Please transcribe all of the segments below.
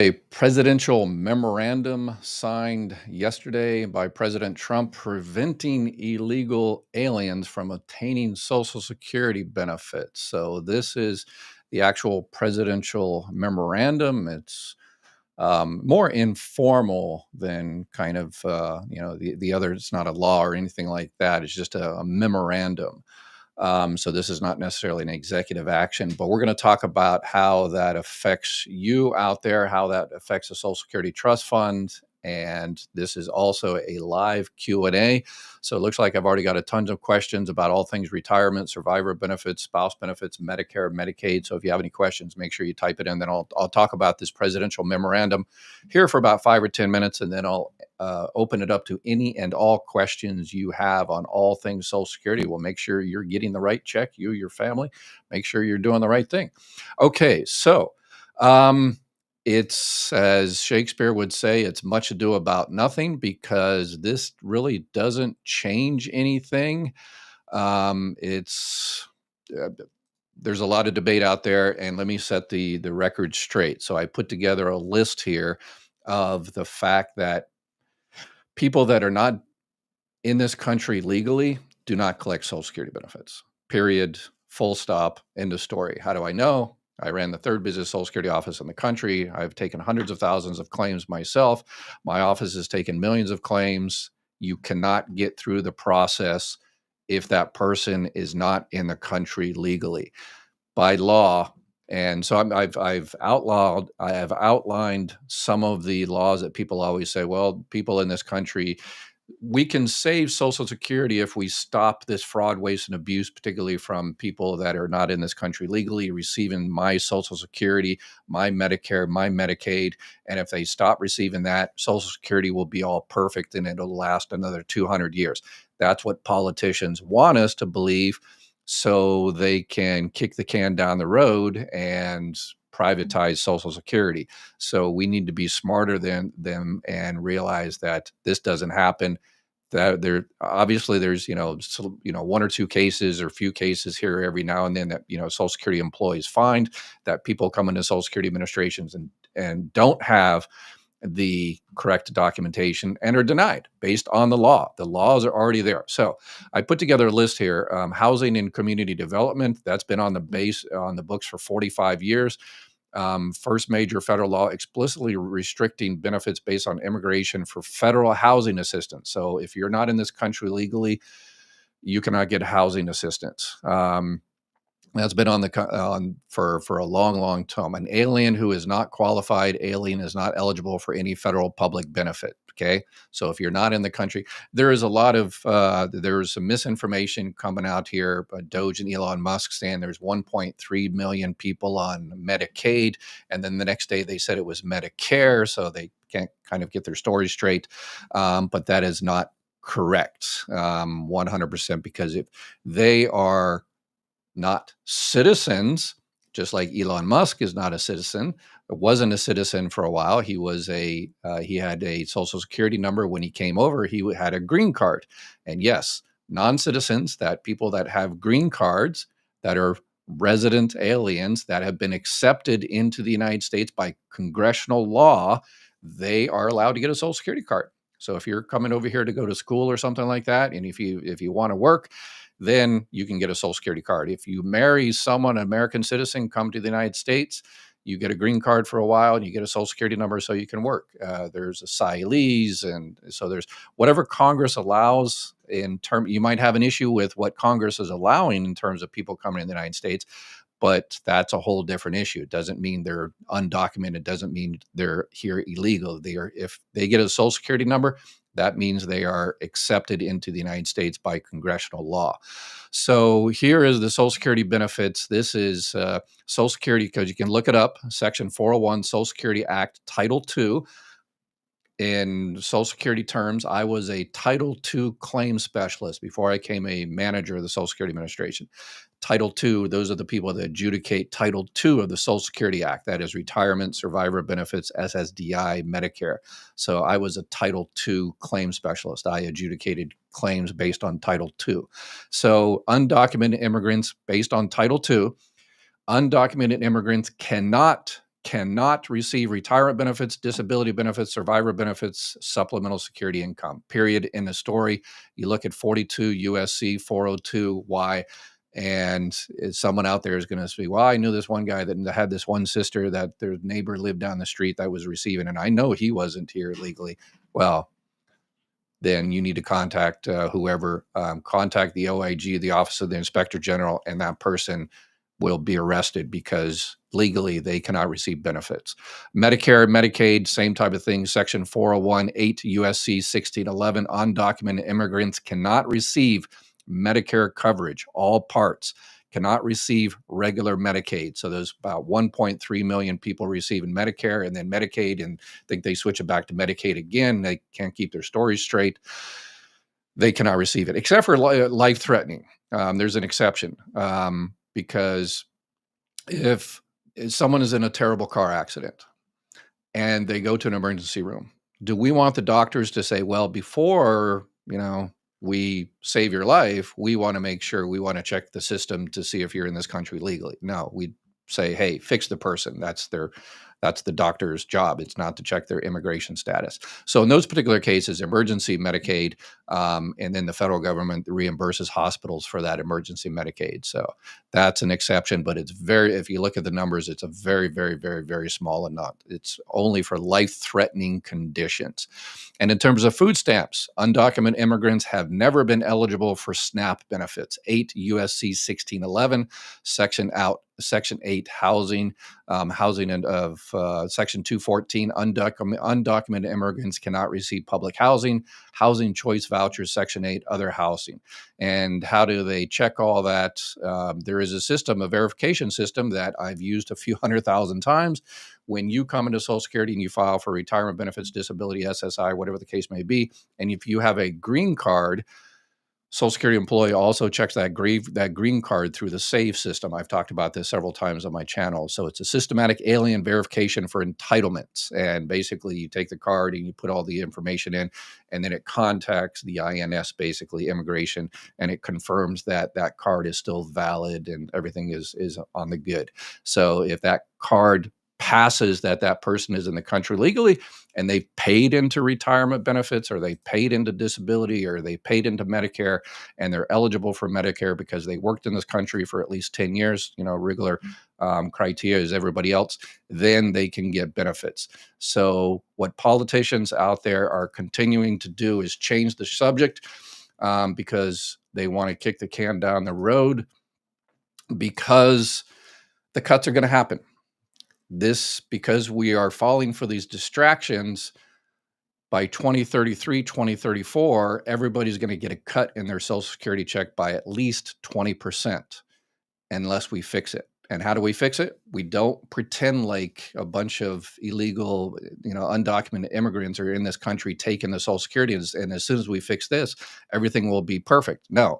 A presidential memorandum signed yesterday by President Trump preventing illegal aliens from obtaining Social Security benefits. So, this is the actual presidential memorandum. It's more informal than kind of, the other. It's not a law or anything like that. It's just a memorandum. So this is not necessarily an executive action, but we're going to talk about how that affects you out there, how that affects the Social Security Trust Fund, and this is also a live Q&A. So it looks like I've already got a tons of questions about all things retirement, survivor benefits, spouse benefits, Medicare, Medicaid. So if you have any questions, make sure you type it in. Then I'll talk about this presidential memorandum here for about 5 or 10 minutes, and then I'll open it up to any and all questions you have on all things Social Security. We'll make sure you're getting the right check, you, your family, make sure you're doing the right thing. Okay, so it's, as Shakespeare would say, it's much ado about nothing because this really doesn't change anything. It's there's a lot of debate out there, and let me set the record straight. So I put together a list here of the fact that people that are not in this country legally do not collect Social Security benefits. Period. Full stop. End of story. How do I know? I ran the third busiest Social Security office in the country. I've taken hundreds of thousands of claims myself. My office has taken millions of claims. You cannot get through the process if that person is not in the country legally by law. And so I've outlined some of the laws that people always say, well, people in this country, we can save Social Security if we stop this fraud, waste, and abuse, particularly from people that are not in this country legally receiving my Social Security, my Medicare, my Medicaid. And if they stop receiving that, Social Security will be all perfect and it'll last another 200 years. That's what politicians want us to believe, so they can kick the can down the road and privatize Social Security. So we need to be smarter than them and realize that this doesn't happen. That there's one or two cases or a few cases here every now and then that Social Security employees find that people come into Social Security administrations and don't have the correct documentation and are denied based on the law. The laws are already there. So I put together a list here. Housing and community development, that's been on the books for 45 years. First major federal law explicitly restricting benefits based on immigration for federal housing assistance. So if you're not in this country legally, you cannot get housing assistance. That's been for a long, long time. An alien who is not qualified alien is not eligible for any federal public benefit. Okay, so if you're not in the country, there is a lot of there's some misinformation coming out here. Doge and Elon Musk saying there's 1.3 million people on Medicaid, and then the next day they said it was Medicare, so they can't kind of get their story straight. But that is not correct, 100%, because if they are not citizens, just like Elon Musk is not a citizen, wasn't a citizen for a while. He had a Social Security number when he came over. He had a green card. And yes, non-citizens, that people that have green cards that are resident aliens that have been accepted into the United States by congressional law, they are allowed to get a Social Security card. So if you're coming over here to go to school or something like that, and if you want to work, then you can get a Social Security card. If you marry someone, an American citizen, come to the United States, you get a green card for a while and you get a Social Security number so you can work. There's asylees, and so there's whatever Congress allows in term. You might have an issue with what Congress is allowing in terms of people coming in the United States, but that's a whole different issue. It doesn't mean they're undocumented. Doesn't mean they're here illegal. If they get a Social Security number, that means they are accepted into the United States by congressional law. So here is the Social Security benefits. This is Social Security, because you can look it up, Section 401, Social Security Act, Title II. In Social Security terms, I was a Title II claim specialist before I became a manager of the Social Security Administration. Title II, those are the people that adjudicate Title II of the Social Security Act. That is retirement, survivor benefits, SSDI, Medicare. So I was a Title II claim specialist. I adjudicated claims based on Title II. So undocumented immigrants based on Title II, undocumented immigrants cannot cannot receive retirement benefits, disability benefits, survivor benefits, supplemental security income, period. In the story, you look at 42 USC 402Y, and someone out there is going to say, well, I knew this one guy that had this one sister that their neighbor lived down the street that was receiving, and I know he wasn't here legally. Well, then you need to contact whoever, contact the OIG, the Office of the Inspector General, and that person will be arrested because legally they cannot receive benefits. Medicare, Medicaid, same type of thing. Section 401, 8 USC 1611, undocumented immigrants cannot receive Medicare coverage, all parts, cannot receive regular Medicaid. So there's about 1.3 million people receiving Medicare and then Medicaid, and think they switch it back to Medicaid again. They can't keep their stories straight. They cannot receive it, except for life-threatening. There's an exception, because if someone is in a terrible car accident and they go to an emergency room, do we want the doctors to say, well, before, we save your life, we want to make sure, we want to check the system to see if you're in this country legally? No, we say, hey, fix the person. That's the doctor's job. It's not to check their immigration status. So in those particular cases, emergency Medicaid, and then the federal government reimburses hospitals for that emergency Medicaid. So that's an exception, but if you look at the numbers, it's a very, very, very, very small amount. It's only for life-threatening conditions. And in terms of food stamps, undocumented immigrants have never been eligible for SNAP benefits. 8 USC 1611, Section 8 housing, housing of Section 214, undocumented immigrants cannot receive public housing, housing choice vouchers, Section 8, other housing. And how do they check all that? There is a system, a verification system that I've used a few 100,000 times. When you come into Social Security and you file for retirement benefits, disability, SSI, whatever the case may be, and if you have a green card, Social Security employee also checks that green card through the SAVE system. I've talked about this several times on my channel. So it's a systematic alien verification for entitlements. And basically you take the card and you put all the information in, and then it contacts the INS, basically immigration, and it confirms that that card is still valid and everything is on the good. So if that card passes that person is in the country legally, and they've paid into retirement benefits, or they paid into disability, or they paid into Medicare, and they're eligible for Medicare because they worked in this country for at least 10 years, regular criteria as everybody else, then they can get benefits. So what politicians out there are continuing to do is change the subject, because they want to kick the can down the road, because the cuts are going to happen. Because we are falling for these distractions, by 2033, 2034, everybody's going to get a cut in their Social Security check by at least 20%, unless we fix it. And how do we fix it? We don't pretend like a bunch of illegal, undocumented immigrants are in this country taking the Social Security, and as soon as we fix this, everything will be perfect. No,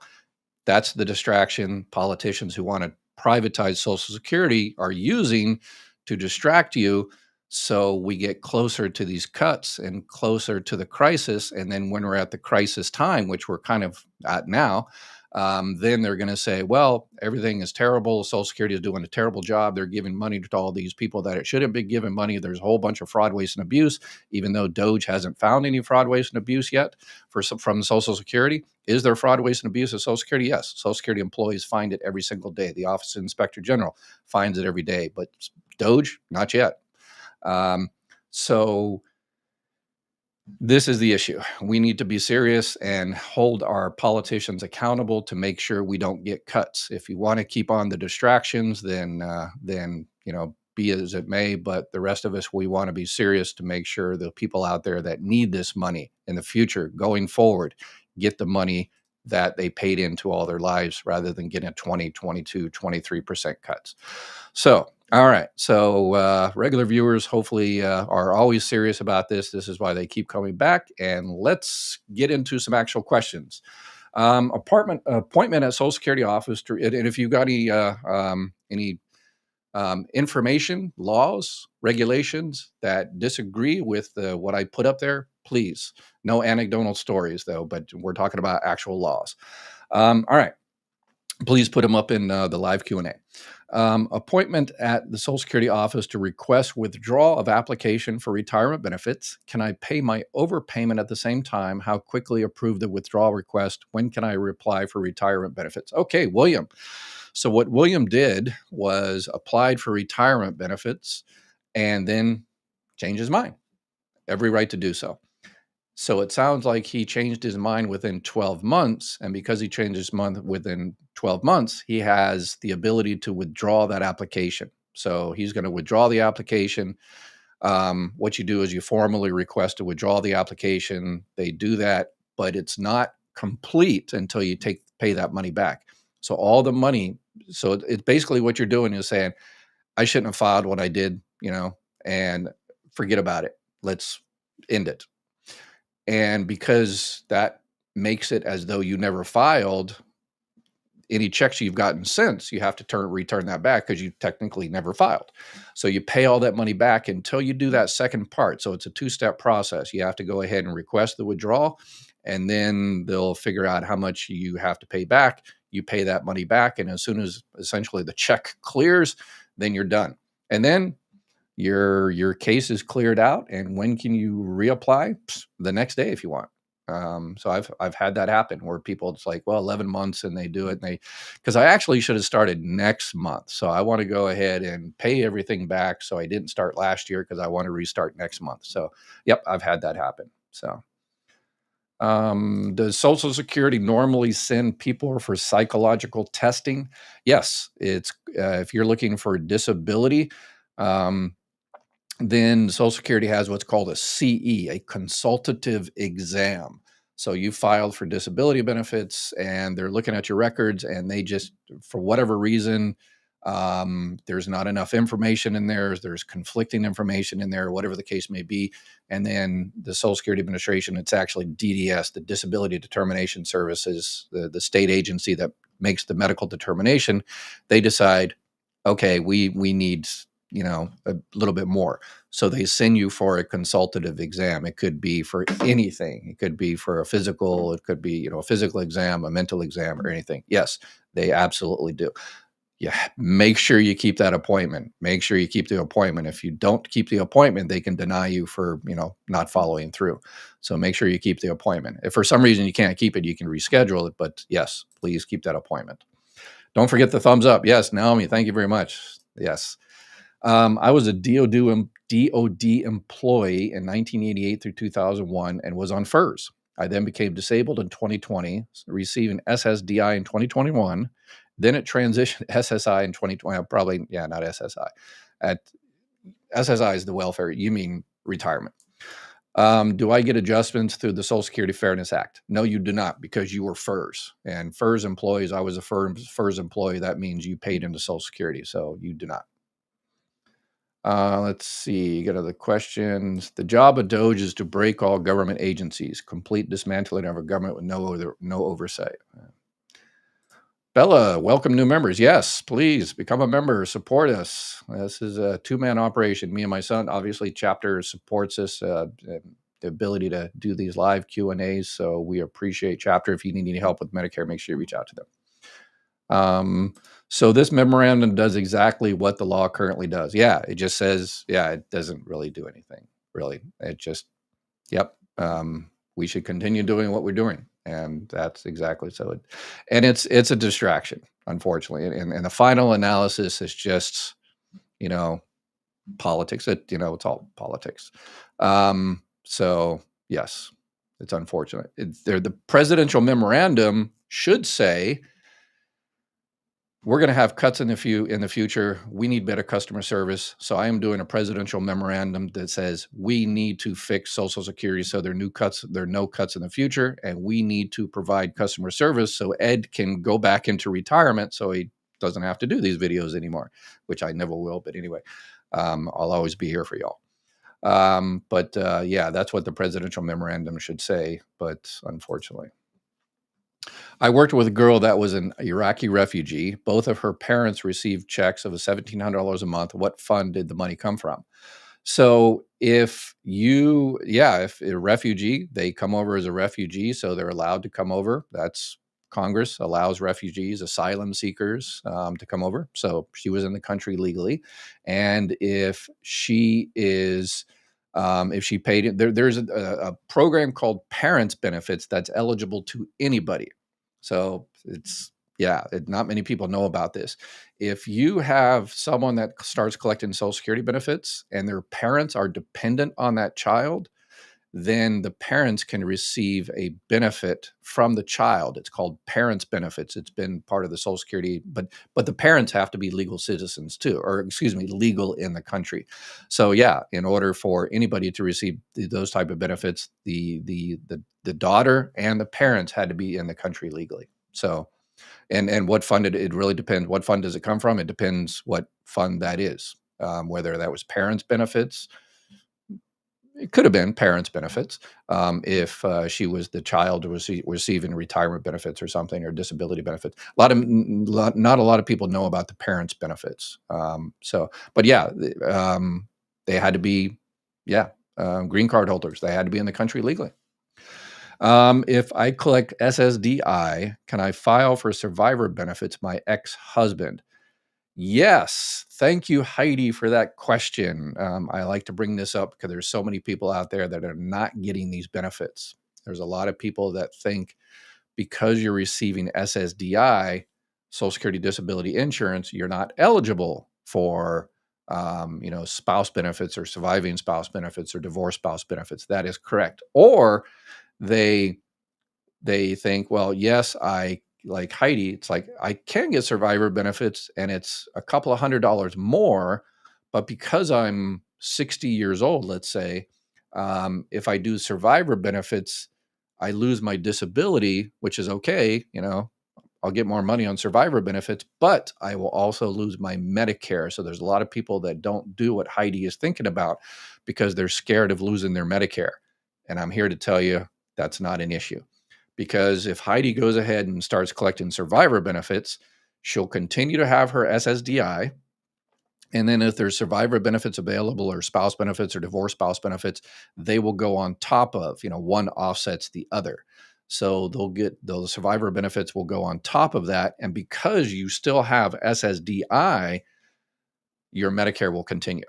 that's the distraction politicians who want to privatize Social Security are using to distract you, so we get closer to these cuts and closer to the crisis. And then when we're at the crisis time, which we're kind of at now, then they're going to say, well, everything is terrible. Social Security is doing a terrible job. They're giving money to all these people that it shouldn't be giving money. There's a whole bunch of fraud, waste, and abuse, even though DOJ hasn't found any fraud, waste, and abuse yet from Social Security. Is there fraud, waste, and abuse of Social Security? Yes. Social Security employees find it every single day. The Office of Inspector General finds it every day, but DOJ, not yet. So this is the issue. We need to be serious and hold our politicians accountable to make sure we don't get cuts. If you want to keep on the distractions, then be as it may. But the rest of us, we want to be serious to make sure the people out there that need this money in the future, going forward, get the money that they paid into all their lives, rather than getting a 20, 22, 23% cuts. So, all right. So regular viewers hopefully are always serious about this. This is why they keep coming back. And let's get into some actual questions. Appointment at Social Security office. And if you've got any information, laws, regulations that disagree with what I put up there, please. No anecdotal stories, though, but we're talking about actual laws. All right. Please put them up in the live Q&A. Appointment at the Social Security office to request withdrawal of application for retirement benefits. Can I pay my overpayment at the same time? How quickly approve the withdrawal request? When can I reply for retirement benefits? Okay, William. So what William did was applied for retirement benefits and then changed his mind. Every right to do so. So it sounds like he changed his mind within 12 months. And because he changed his mind within 12 months, he has the ability to withdraw that application. So he's going to withdraw the application. What you do is you formally request to withdraw the application. They do that, but it's not complete until you pay that money back. So all the money, so it's basically what you're doing is saying, I shouldn't have filed what I did, and forget about it. Let's end it. And because that makes it as though you never filed, any checks you've gotten since, you have to return that back because you technically never filed. So you pay all that money back until you do that second part. So it's a two-step process. You have to go ahead and request the withdrawal, and then they'll figure out how much you have to pay back. You pay that money back, and as soon as essentially the check clears, then you're done. And then your case is cleared out. And when can you reapply? The next day if you want. So I've had that happen where people, it's like, well, 11 months and they do it. And because I actually should have started next month. So I want to go ahead and pay everything back. So I didn't start last year because I want to restart next month. So yep, I've had that happen. So does Social Security normally send people for psychological testing? Yes, it's if you're looking for disability, then Social Security has what's called a CE, a consultative exam. So you filed for disability benefits and they're looking at your records and they just, for whatever reason, there's not enough information in there. There's conflicting information in there, whatever the case may be. And then the Social Security Administration, it's actually DDS, the Disability Determination Services, the state agency that makes the medical determination. They decide, okay, we need a little bit more. So they send you for a consultative exam. It could be for anything. It could be for a physical. It could be, a physical exam, a mental exam, or anything. Yes, they absolutely do. Yeah, make sure you keep that appointment. Make sure you keep the appointment. If you don't keep the appointment, they can deny you for, not following through. So make sure you keep the appointment. If for some reason you can't keep it, you can reschedule it. But yes, please keep that appointment. Don't forget the thumbs up. Yes, Naomi, thank you very much. Yes. I was a DOD employee in 1988 through 2001 and was on FERS. I then became disabled in 2020, received an SSDI in 2021. Then it transitioned to SSI in 2020. Not SSI. SSI is the welfare. You mean retirement. Do I get adjustments through the Social Security Fairness Act? No, you do not, because you were FERS. And FERS employees, I was a FERS employee. That means you paid into Social Security. So you do not. Let's see, you got other questions. The job of DOGE is to break all government agencies, complete dismantling of a government with no oversight. Bella, welcome new members. Yes, please become a member, support us. This is a two-man operation. Me and my son, obviously chapter supports us, the ability to do these live Q&As. So we appreciate chapter. If you need any help with Medicare, make sure you reach out to them. So this memorandum does exactly what the law currently does. Yeah, it just says, it doesn't really do anything, really. It just, we should continue doing what we're doing. And that's exactly so. It's a distraction, unfortunately. And the final analysis is just, politics. It's all politics. So yes, it's unfortunate. The presidential memorandum should say, we're going to have cuts in the future. We need better customer service. So I am doing a presidential memorandum that says we need to fix Social Security so there are no cuts in the future, and we need to provide customer service so Ed can go back into retirement so he doesn't have to do these videos anymore, which I never will. But anyway, I'll always be here for y'all. That's what the presidential memorandum should say. But unfortunately, I worked with a girl that was an Iraqi refugee. Both of her parents received checks of $1,700 a month. What fund did the money come from? So if a refugee, they come over as a refugee, so they're allowed to come over. That's Congress allows refugees, asylum seekers to come over. So she was in the country legally. And if she is, if she paid it, there's a program called Parents Benefits that's eligible to anybody. So it's, yeah, not many people know about this. If you have someone that starts collecting Social Security benefits and their parents are dependent on that child, then the parents can receive a benefit from the child. It's called parents benefits. It's been part of the Social Security, but the parents have to be legal citizens too, or excuse me, legal in the country. So yeah, in order for anybody to receive those type of benefits, the daughter and the parents had to be in the country legally. So and what fund it really depends. What fund does it come from? It depends what fund that is. Whether that was parents benefits, it could have been parents benefits if she was the child was receiving retirement benefits or something, or disability benefits. Not a lot of people know about the parents benefits. But yeah, they had to be, green card holders. They had to be in the country legally. If I collect SSDI, can I file for survivor benefits my ex-husband? Yes. Thank you, Heidi, for that question. I like to bring this up because there's so many people out there that are not getting these benefits. There's a lot of people that think because you're receiving SSDI, Social Security Disability Insurance, you're not eligible for spouse benefits or surviving spouse benefits or divorced spouse benefits. That is correct. Or they think, well, yes, I like Heidi. It's like I can get survivor benefits and it's a couple of $100 more, but because I'm 60 years old, let's say, if I do survivor benefits, I lose my disability, which is okay. I'll get more money on survivor benefits, but I will also lose my Medicare. So there's a lot of people that don't do what Heidi is thinking about because they're scared of losing their Medicare. And I'm here to tell you that's not an issue. Because if Heidi goes ahead and starts collecting survivor benefits, she'll continue to have her SSDI. And then if there's survivor benefits available or spouse benefits or divorce spouse benefits, they will go on top of, one offsets the other. So those survivor benefits will go on top of that. And because you still have SSDI, your Medicare will continue.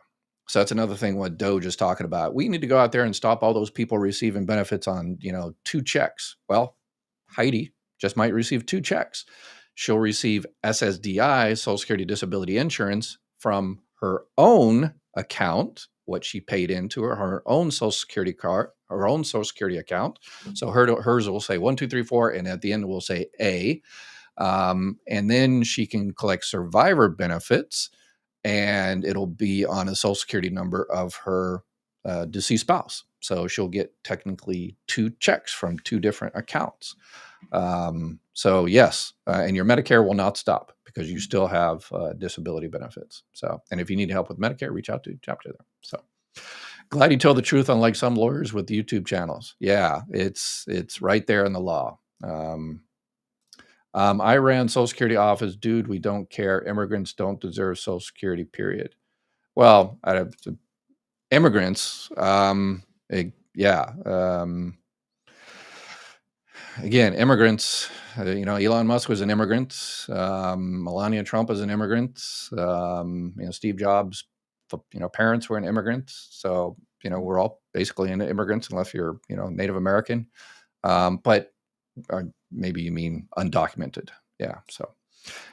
So that's another thing what Doge is talking about. We need to go out there and stop all those people receiving benefits on, 2 checks. Well, Heidi just might receive 2 checks. She'll receive SSDI, Social Security Disability Insurance, from her own account, what she paid into her own Social Security card, her own Social Security account. So hers will say 1, 2, 3, 4, and at the end will say A. And then she can collect survivor benefits, and it'll be on a Social Security number of her deceased spouse. So she'll get technically 2 checks from 2 different accounts. So yes, and your Medicare will not stop because you still have disability benefits. So, and if you need help with Medicare, reach out to Chapter there. So glad you told the truth, unlike some lawyers with YouTube channels. Yeah, it's right there in the law. I ran Social Security office. Dude, we don't care. Immigrants don't deserve Social Security, period. Well, immigrants, again, immigrants, Elon Musk was an immigrant. Melania Trump was an immigrant. Steve Jobs, parents were an immigrant. So, we're all basically immigrants unless you're, Native American. But maybe you mean undocumented. Yeah. So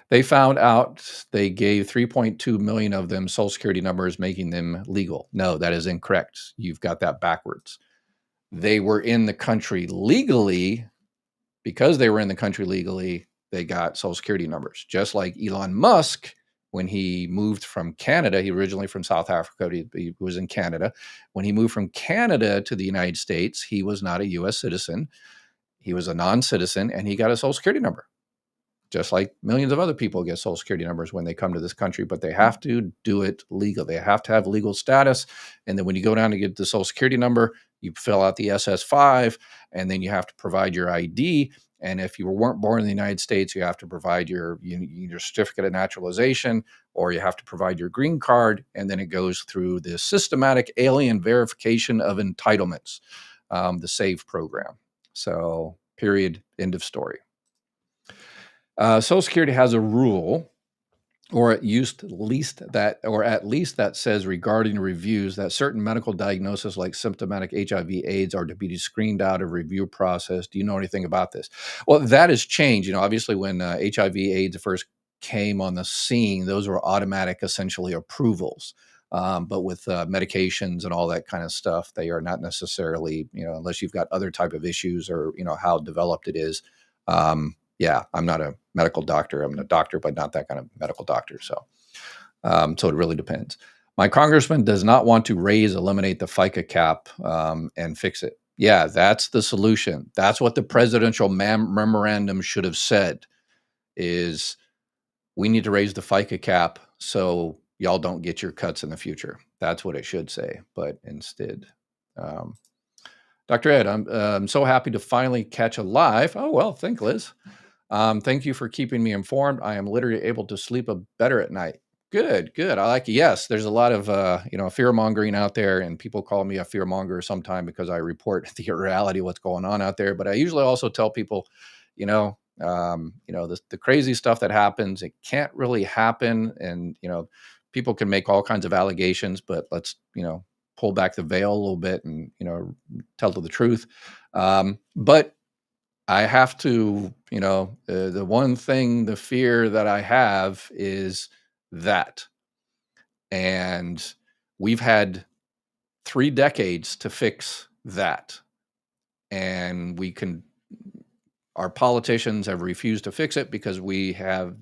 they found out they gave 3.2 million of them Social Security numbers, making them legal. No, that is incorrect. You've got that backwards. They were in the country legally. Because they were in the country legally, they got Social Security numbers. Just like Elon Musk, when he moved from Canada, he originally from South Africa, he was in Canada. When he moved from Canada to the United States, he was not a U.S. citizen. He was a non-citizen, and he got a Social Security number. Just like millions of other people get Social Security numbers when they come to this country, but they have to do it legal. They have to have legal status. And then when you go down to get the Social Security number, you fill out the SS5, and then you have to provide your ID. And if you weren't born in the United States, you have to provide your certificate of naturalization, or you have to provide your green card. And then it goes through the systematic alien verification of entitlements, the SAVE program. So period, end of story. Social Security has a rule, or at least that says regarding reviews that certain medical diagnoses like symptomatic HIV/AIDS are to be screened out of review process. Do you know anything about this? Well, that has changed. Obviously, when HIV/AIDS first came on the scene, those were automatic, essentially approvals. But with medications and all that kind of stuff, they are not necessarily, unless you've got other type of issues or how developed it is. Yeah, I'm not a medical doctor. I'm a doctor, but not that kind of medical doctor. So it really depends. My congressman does not want to eliminate the FICA cap and fix it. Yeah, that's the solution. That's what the presidential memorandum should have said is we need to raise the FICA cap so y'all don't get your cuts in the future. That's what it should say. But instead, Dr. Ed, I'm so happy to finally catch a live. Oh, well, thank Liz. Thank you for keeping me informed. I am literally able to sleep better at night. Good, good. I like it. Yes, there's a lot of fear mongering out there, and people call me a fear monger sometime because I report the reality of what's going on out there. But I usually also tell people, the crazy stuff that happens, it can't really happen, and people can make all kinds of allegations, but let's pull back the veil a little bit and tell the truth. But I have to, the one thing, the fear that I have is that. And we've had 3 decades to fix that. And our politicians have refused to fix it because we have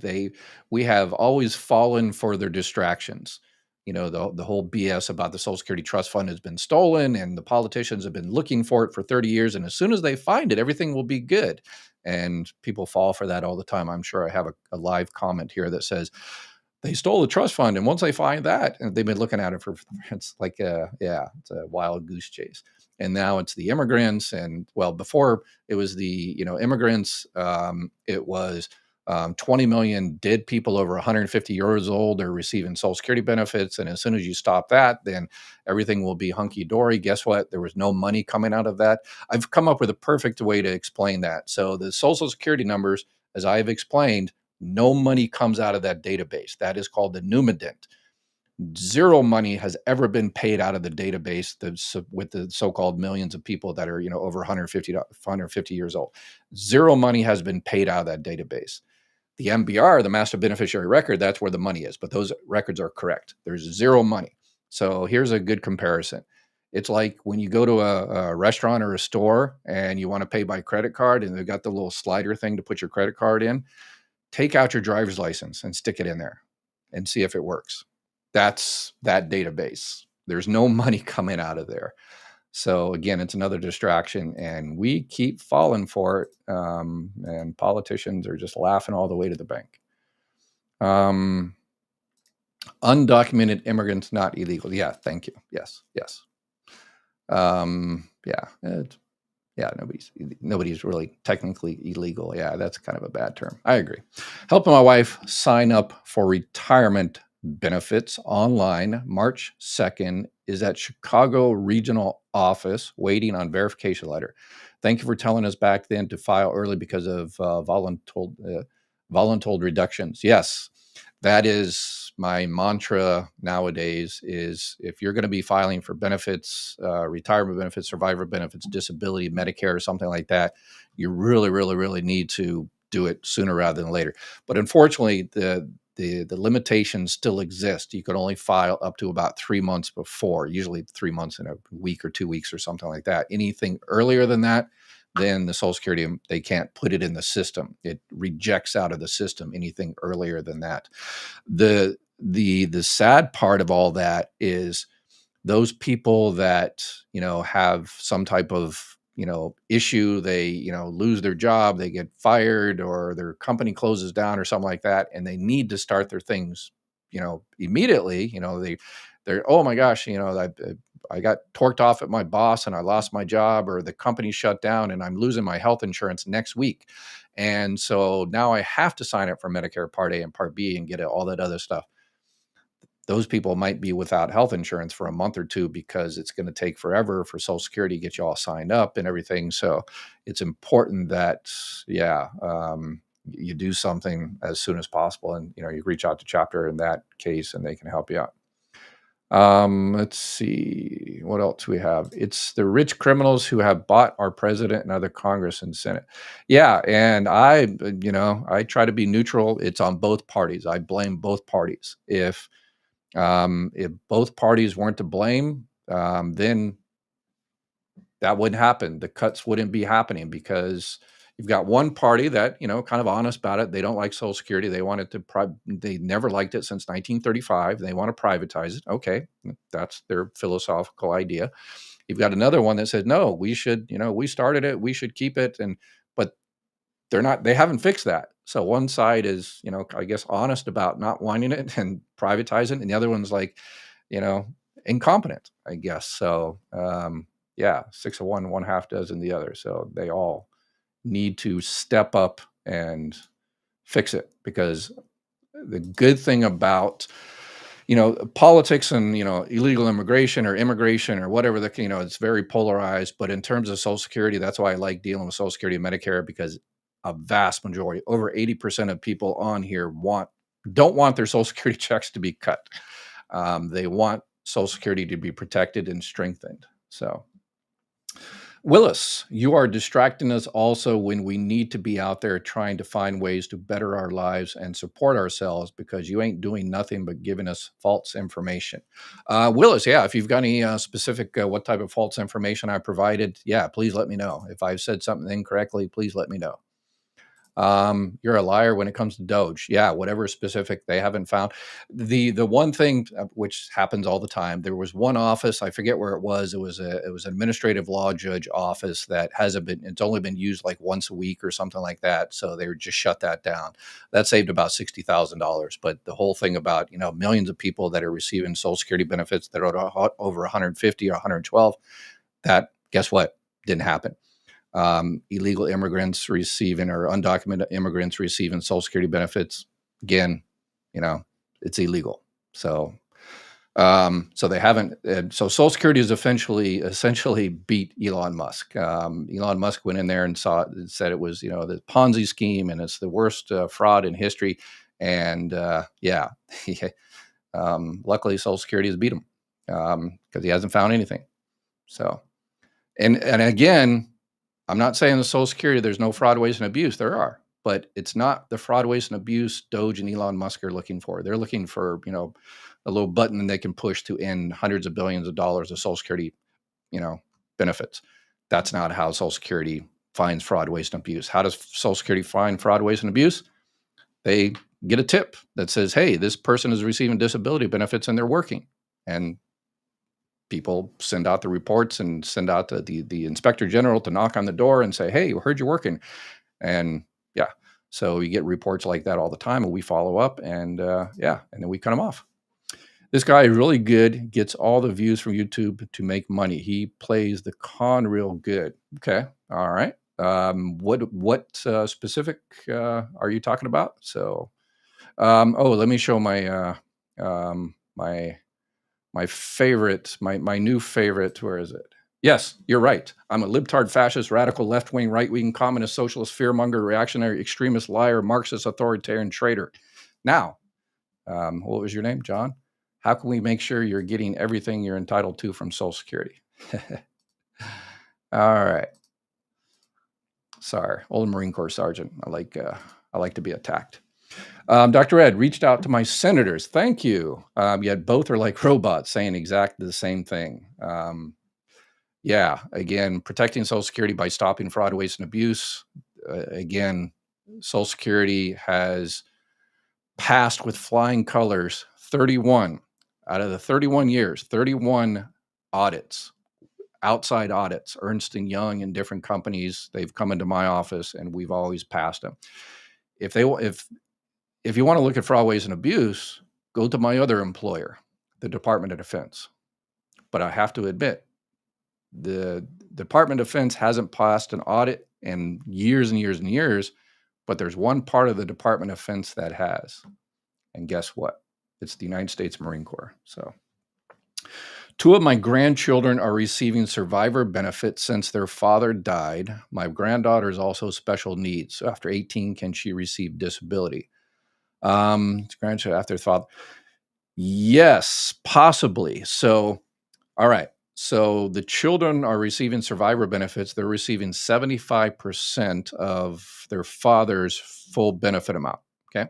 always fallen for their distractions. The whole BS about the Social Security Trust Fund has been stolen, and the politicians have been looking for it for 30 years. And as soon as they find it, everything will be good. And people fall for that all the time. I'm sure I have a live comment here that says they stole the trust fund, and once they find that, and they've been looking at it it's like it's a wild goose chase. And now it's the immigrants, and well, before it was the immigrants, it was 20 million dead people over 150 years old are receiving Social Security benefits. And as soon as you stop that, then everything will be hunky-dory. Guess what? There was no money coming out of that. I've come up with a perfect way to explain that. So the Social Security numbers, as I've explained, no money comes out of that database. That is called the numident. Zero money has ever been paid out of the database with the so-called millions of people that are over 150 years old. Zero money has been paid out of that database. The MBR, the master beneficiary record, that's where the money is, but those records are correct. There's zero money. So here's a good comparison. It's like when you go to a restaurant or a store and you want to pay by credit card and they've got the little slider thing to put your credit card in. Take out your driver's license and stick it in there and see if it works. That's that database. There's no money coming out of there. So again, it's another distraction, and we keep falling for it. And politicians are just laughing all the way to the bank. Undocumented immigrants not illegal. Yeah, thank you. Yes. Nobody's really technically illegal. Yeah, that's kind of a bad term. I agree. Helping my wife sign up for retirement benefits online March 2nd is at Chicago Regional Office waiting on verification letter. Thank you for telling us back then to file early because of voluntold reductions. Yes, that is my mantra nowadays is if you're going to be filing for benefits, retirement benefits, survivor benefits, disability, Medicare, or something like that, you really, really, really need to do it sooner rather than later. But unfortunately, the limitations still exist. You could only file up to about 3 months before, usually 3 months in a week or 2 weeks or something like that. Anything earlier than that, then the Social Security, they can't put it in the system. It rejects out of the system anything earlier than that. The sad part of all that is those people that, have some type of, issue, they, lose their job, they get fired, or their company closes down or something like that, and they need to start their things, immediately, they're, oh my gosh, I got torqued off at my boss and I lost my job, or the company shut down and I'm losing my health insurance next week. And so now I have to sign up for Medicare Part A and Part B and get all that other stuff. Those people might be without health insurance for a month or two because it's going to take forever for Social Security to get you all signed up and everything. So it's important that, you do something as soon as possible, and you reach out to chapter in that case, and they can help you out. Let's see what else we have. It's the rich criminals who have bought our president and other Congress and Senate. Yeah, and I try to be neutral. It's on both parties. I blame both parties. If both parties weren't to blame, then that wouldn't happen. The cuts wouldn't be happening because you've got one party that, kind of honest about it. They don't like Social Security. They want it to, they never liked it since 1935. They want to privatize it. Okay. That's their philosophical idea. You've got another one that says, no, we should, we started it. We should keep it. But they haven't fixed that. So one side is, I guess, honest about not wanting it and privatizing. And the other one's like, incompetent, I guess. So, yeah, 6 of one, one half dozen the other. So they all need to step up and fix it, because the good thing about, politics and, illegal immigration or whatever, it's very polarized. But in terms of Social Security, that's why I like dealing with Social Security and Medicare, because a vast majority, over 80% of people on here don't want their Social Security checks to be cut. They want Social Security to be protected and strengthened. So, Willis, you are distracting us also when we need to be out there trying to find ways to better our lives and support ourselves, because you ain't doing nothing but giving us false information. Willis, yeah, if you've got any specific what type of false information I provided, yeah, please let me know. If I've said something incorrectly, please let me know. You're a liar when it comes to Doge. Yeah, whatever specific they haven't found. The one thing which happens all the time, there was one office, I forget where it was. It was an administrative law judge office that it's only been used like once a week or something like that. So they just shut that down. That saved about $60,000. But the whole thing about, millions of people that are receiving Social Security benefits that are over 150 or 112, that, guess what? Didn't happen. Illegal immigrants receiving, or undocumented immigrants receiving Social Security benefits, again, it's illegal. So, so they haven't. So Social Security is essentially beat Elon Musk. Elon Musk went in there and said it was, the Ponzi scheme, and it's the worst fraud in history. And yeah, luckily Social Security has beat him because he hasn't found anything. So, and again, I'm not saying the Social Security, there's no fraud, waste, and abuse. There are, but it's not the fraud, waste, and abuse Doge and Elon Musk are looking for. They're looking for, a little button they can push to end hundreds of billions of dollars of Social Security, benefits. That's not how Social Security finds fraud, waste, and abuse. How does Social Security find fraud, waste, and abuse? They get a tip that says, hey, this person is receiving disability benefits and they're working. And people send out the reports and send out the inspector general to knock on the door and say, hey, we heard you're working. And yeah, so you get reports like that all the time, and we follow up, and yeah, and then we cut them off. This guy is really good, gets all the views from YouTube to make money. He plays the con real good. Okay, all right. What specific are you talking about? So, let me show my my favorite, my new favorite. Where is it? Yes, you're right. I'm a libtard, fascist, radical, left-wing, right-wing, communist, socialist, fearmonger, reactionary, extremist, liar, Marxist, authoritarian, traitor. Now, what was your name, John? How can we make sure you're getting everything you're entitled to from Social Security? All right. Sorry, old Marine Corps sergeant. I like to be attacked. Dr. Ed reached out to my senators. Thank you. Yet both are like robots saying exactly the same thing. Yeah, again, protecting Social Security by stopping fraud, waste, and abuse. Again, Social Security has passed with flying colors 31 out of the 31 years, 31 audits, outside audits, Ernst & Young and different companies. They've come into my office and we've always passed them. If you want to look at fraud, waste, and abuse, go to my other employer, the Department of Defense. But I have to admit, the Department of Defense hasn't passed an audit in years and years and years, but there's one part of the Department of Defense that has. And guess what? It's the United States Marine Corps. So Two of my grandchildren are receiving survivor benefits since their father died. My granddaughter is also special needs. So after 18, can she receive disability? Grandchild after father. Yes, possibly. So, all right. So the children are receiving survivor benefits. They're receiving 75% of their father's full benefit amount. Okay.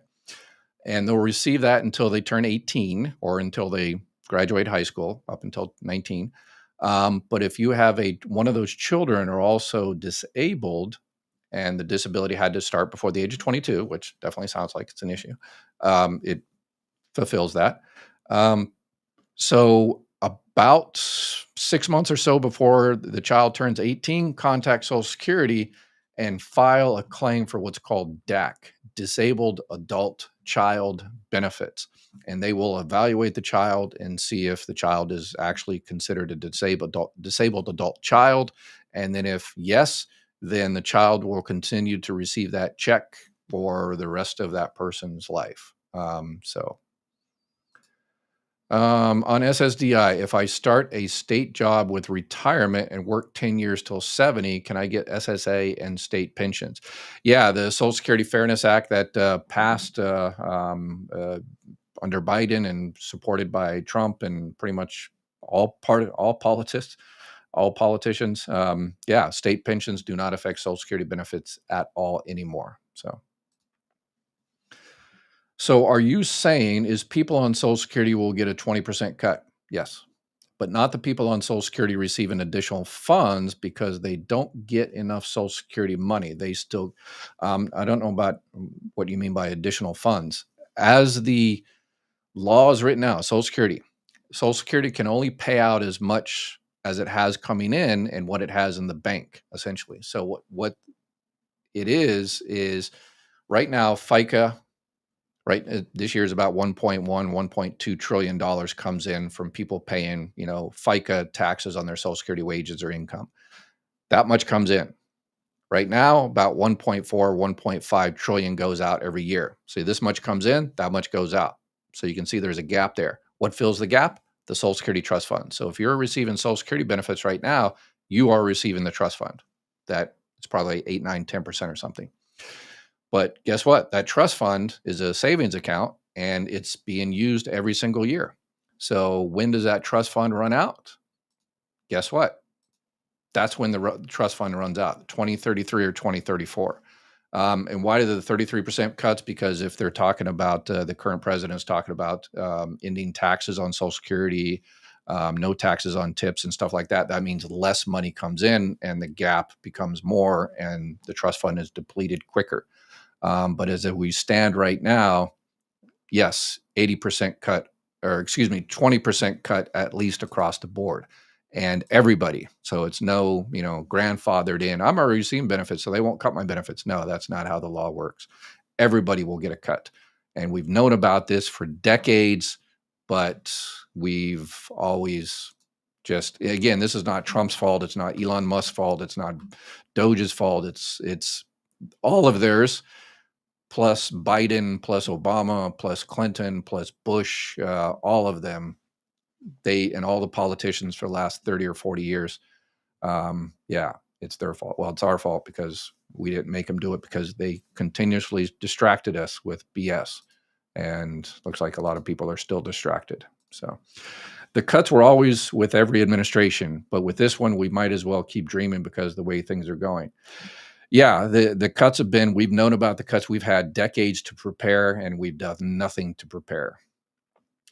And they'll receive that until they turn 18 or until they graduate high school, up until 19. But if you have one of those children are also disabled, and the disability had to start before the age of 22, which definitely sounds like it's an issue, it fulfills that. So about 6 months or so before the child turns 18, contact Social Security and file a claim for what's called DAC, Disabled Adult Child Benefits. And they will evaluate the child and see if the child is actually considered a disabled adult child. And then if yes, then the child will continue to receive that check for the rest of that person's life. On SSDI, if I start a state job with retirement and work 10 years till 70, can I get SSA and state pensions? Yeah, the Social Security Fairness Act that passed under Biden and supported by Trump and pretty much all politicians. Yeah, state pensions do not affect Social Security benefits at all anymore. So are you saying is people on Social Security will get a 20% cut? Yes, but not the people on Social Security receiving additional funds because they don't get enough Social Security money. They still, I don't know about what you mean by additional funds. As the law is written now, Social Security can only pay out as much as it has coming in and what it has in the bank, essentially. So what it is right now, FICA, right? This year is about 1.2 trillion dollars comes in from people paying, FICA taxes on their Social Security wages or income. That much comes in. Right now, about 1.5 trillion goes out every year. So this much comes in, that much goes out. So you can see there's a gap there. What fills the gap? The Social Security Trust Fund. So if you're receiving Social Security benefits right now, you are receiving the trust fund. That it's probably 8, 9, 10% or something. But guess what? That trust fund is a savings account and it's being used every single year. So when does that trust fund run out? Guess what? That's when the trust fund runs out, 2033 or 2034. And why do the 33% cuts? Because if they're talking about, the current president's talking about ending taxes on Social Security, no taxes on tips and stuff like that, that means less money comes in and the gap becomes more and the trust fund is depleted quicker. But as we stand right now, yes, 80% cut, or excuse me, 20% cut at least across the board and everybody. So it's no, grandfathered in. I'm already receiving benefits, so they won't cut my benefits. No, that's not how the law works. Everybody will get a cut. And we've known about this for decades, but we've always just, again, this is not Trump's fault. It's not Elon Musk's fault. It's not Doge's fault. It's all of theirs, plus Biden, plus Obama, plus Clinton, plus Bush, all of them, and all the politicians for the last 30 or 40 years. Yeah, it's their fault. Well, it's our fault because we didn't make them do it because they continuously distracted us with BS. And looks like a lot of people are still distracted. So the cuts were always with every administration, but with this one, we might as well keep dreaming because the way things are going. Yeah, the cuts have been, we've known about the cuts. We've had decades to prepare and we've done nothing to prepare.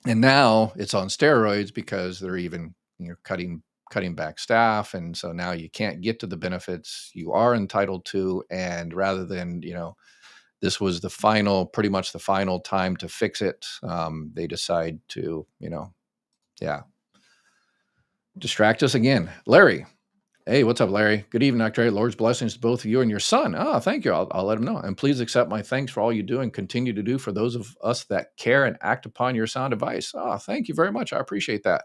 And now it's on steroids because they're even, cutting back staff. And so now you can't get to the benefits you are entitled to. And rather than, this was pretty much the final time to fix it, they decide to, distract us again. Larry. Hey, what's up, Larry? Good evening, Dr. Lord's blessings to both of you and your son. Oh, thank you. I'll let him know. And please accept my thanks for all you do and continue to do for those of us that care and act upon your sound advice. Oh, thank you very much. I appreciate that.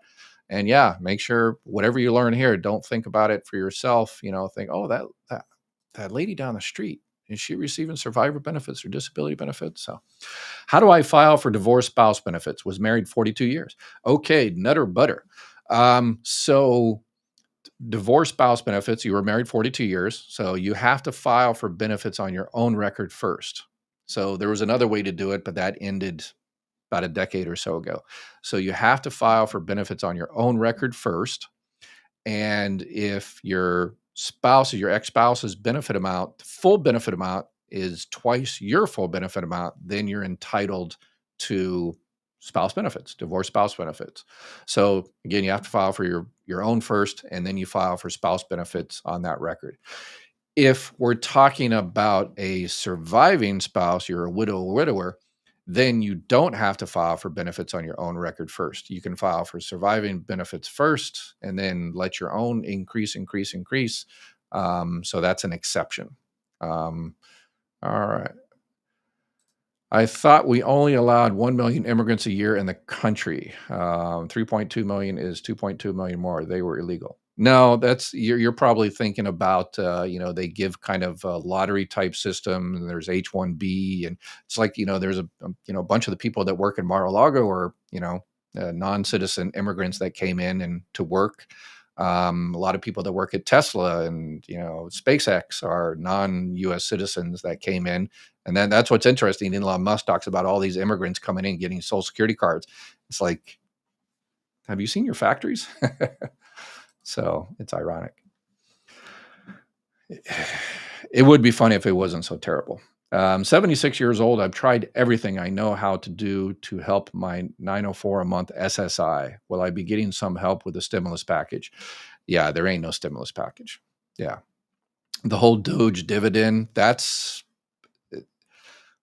And yeah, make sure whatever you learn here, don't think about it for yourself. Think, oh, that lady down the street, is she receiving survivor benefits or disability benefits? So how do I file for divorce spouse benefits? Was married 42 years. Okay, nutter butter. So divorce spouse benefits, you were married 42 years, so you have to file for benefits on your own record first. So there was another way to do it, but that ended about a decade or so ago. So you have to file for benefits on your own record first. And if your spouse or your ex-spouse's benefit amount, the full benefit amount is twice your full benefit amount, then you're entitled to spouse benefits, divorce spouse benefits. So again, you have to file for your own first, and then you file for spouse benefits on that record. If we're talking about a surviving spouse, you're a widow or widower, then you don't have to file for benefits on your own record first. You can file for surviving benefits first and then let your own increase. So that's an exception. All right. I thought we only allowed 1 million immigrants a year in the country. 3.2 million is 2.2 million more. They were illegal. No, that's you're probably thinking about they give kind of a lottery type system, and there's H-1B, and it's like there's a bunch of the people that work in Mar-a-Lago are non-citizen immigrants that came in and to work. A lot of people that work at Tesla and SpaceX are non-U.S. citizens that came in, and then that's what's interesting. Elon Musk talks about all these immigrants coming in getting Social Security cards. It's like, have you seen your factories? So it's ironic. It would be funny if it wasn't so terrible. 76 years old. I've tried everything I know how to do to help my 904 a month SSI. Will I be getting some help with the stimulus package? Yeah, there ain't no stimulus package. Yeah. The whole Doge dividend, that's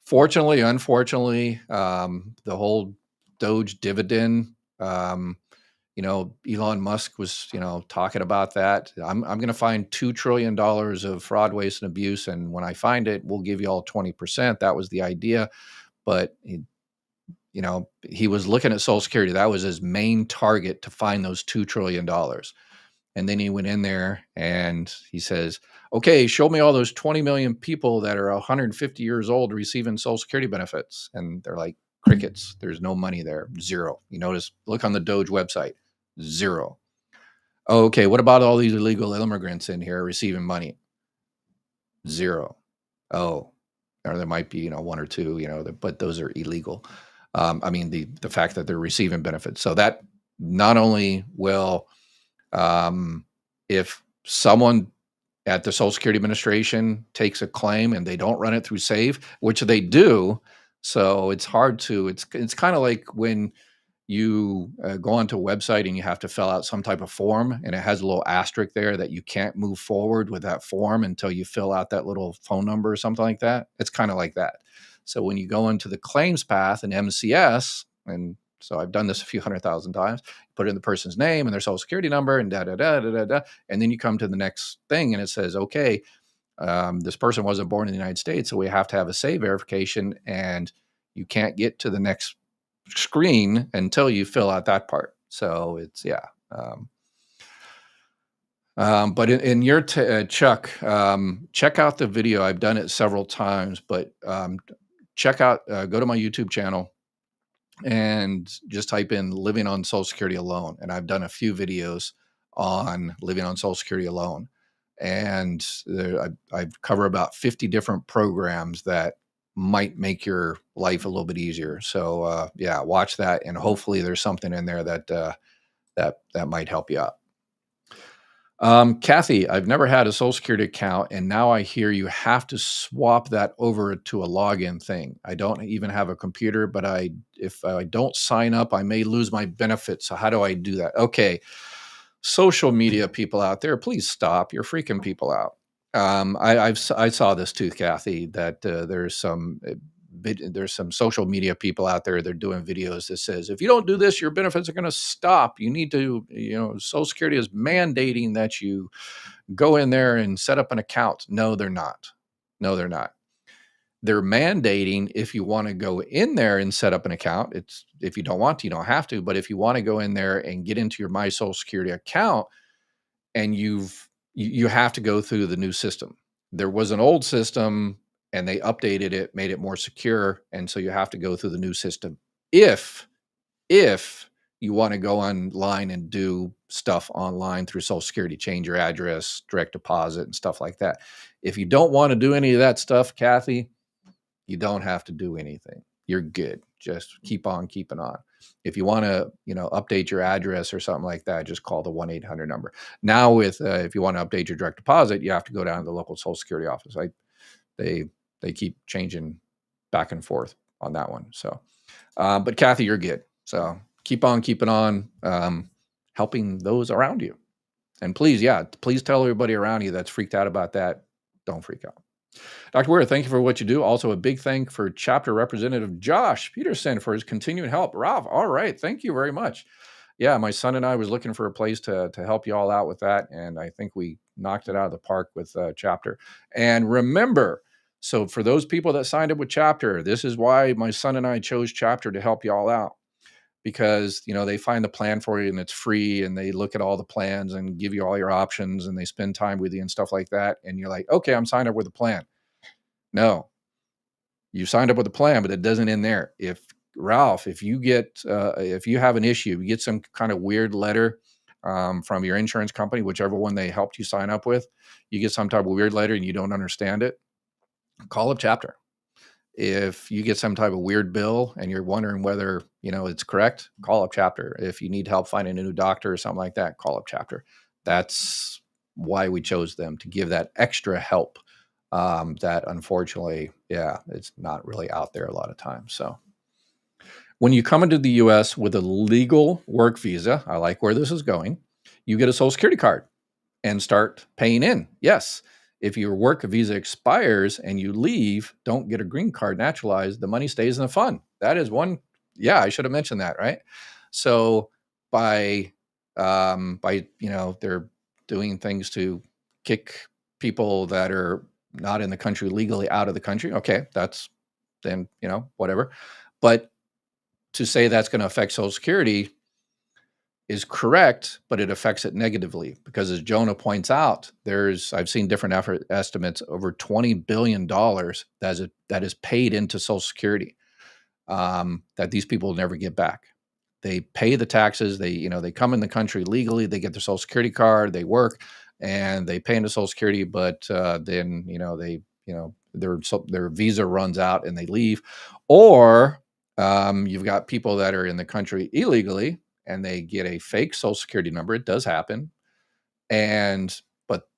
fortunately, unfortunately, the whole Doge dividend, Elon Musk was, talking about that. I'm going to find $2 trillion of fraud, waste, and abuse. And when I find it, we'll give you all 20%. That was the idea. But, he was looking at Social Security. That was his main target, to find those $2 trillion. And then he went in there and he says, okay, show me all those 20 million people that are 150 years old receiving Social Security benefits. And they're like crickets. There's no money there. Zero. You notice, look on the Doge website. Zero. Okay, what about all these illegal immigrants in here receiving money? Zero. Oh, or there might be, one or two, but those are illegal. The fact that they're receiving benefits. So that not only will, if someone at the Social Security Administration takes a claim and they don't run it through SAVE, which they do, so it's hard to, it's kind of like when you go onto a website and you have to fill out some type of form, and it has a little asterisk there that you can't move forward with that form until you fill out that little phone number or something like that. It's kind of like that. So when you go into the claims path in MCS, and so I've done this a few 100,000 times, put in the person's name and their Social Security number and and then you come to the next thing and it says, okay, this person wasn't born in the United States, so we have to have a SAVE verification, and you can't get to the next screen until you fill out that part. So it's but in your Chuck, check out the video. I've done it several times, but check out, go to my YouTube channel and just type in living on Social Security alone. And I've done a few videos on living on Social Security alone. And I cover about 50 different programs that might make your life a little bit easier. So watch that, and hopefully there's something in there that might help you out. Kathy, I've never had a Social Security account, and now I hear you have to swap that over to a login thing. I don't even have a computer, but if I don't sign up, I may lose my benefits. So how do I do that? Okay. Social media people out there, please stop. You're freaking people out. I saw this too, Kathy, that there's some social media people out there. They're doing videos that says, if you don't do this, your benefits are going to stop. You need to, Social Security is mandating that you go in there and set up an account. No, they're not. No, they're not. They're mandating if you want to go in there and set up an account. It's if you don't want to, you don't have to. But if you want to go in there and get into your My Social Security account, and you have to go through the new system. There was an old system and they updated it, made it more secure. And so you have to go through the new system. If you want to go online and do stuff online through Social Security, change your address, direct deposit, and stuff like that. If you don't want to do any of that stuff, Kathy, you don't have to do anything. You're good. Just keep on keeping on. If you want to, update your address or something like that, just call the 1-800 number. Now, with if you want to update your direct deposit, you have to go down to the local Social Security office. They keep changing back and forth on that one. So, but Kathy, you're good. So keep on keeping on, helping those around you. And please tell everybody around you that's freaked out about that. Don't freak out. Dr. Ware, thank you for what you do. Also, a big thank for Chapter Representative Josh Peterson for his continued help. Ralph, all right, thank you very much. Yeah, my son and I was looking for a place to help you all out with that, and I think we knocked it out of the park with Chapter. And remember, so for those people that signed up with Chapter, this is why my son and I chose Chapter to help you all out. Because they find the plan for you and it's free, and they look at all the plans and give you all your options, and they spend time with you and stuff like that. And you're like, okay, I'm signed up with a plan. No, you signed up with a plan, but it doesn't end there. If Ralph, if you have an issue, you get some kind of weird letter from your insurance company, whichever one they helped you sign up with, you get some type of weird letter and you don't understand it, call up Chapter. If you get some type of weird bill and you're wondering whether, it's correct, call up Chapter. If you need help finding a new doctor or something like that, call up Chapter. That's why we chose them, to give that extra help that unfortunately, it's not really out there a lot of times. So when you come into the U.S. with a legal work visa, I like where this is going, you get a Social Security card and start paying in. Yes. If your work visa expires and you leave, don't get a green card naturalized, the money stays in the fund. That is one. Yeah, I should have mentioned that, right? So by they're doing things to kick people that are not in the country legally out of the country. Okay, that's then, whatever. But to say that's going to affect Social Security is correct, but it affects it negatively because, as Jonah points out, I've seen different estimates, over $20 billion that is paid into Social Security that these people will never get back. They pay the taxes. They come in the country legally. They get their Social Security card. They work and they pay into Social Security, but then their visa runs out and they leave. Or you've got people that are in the country illegally and they get a fake Social Security number. It does happen. But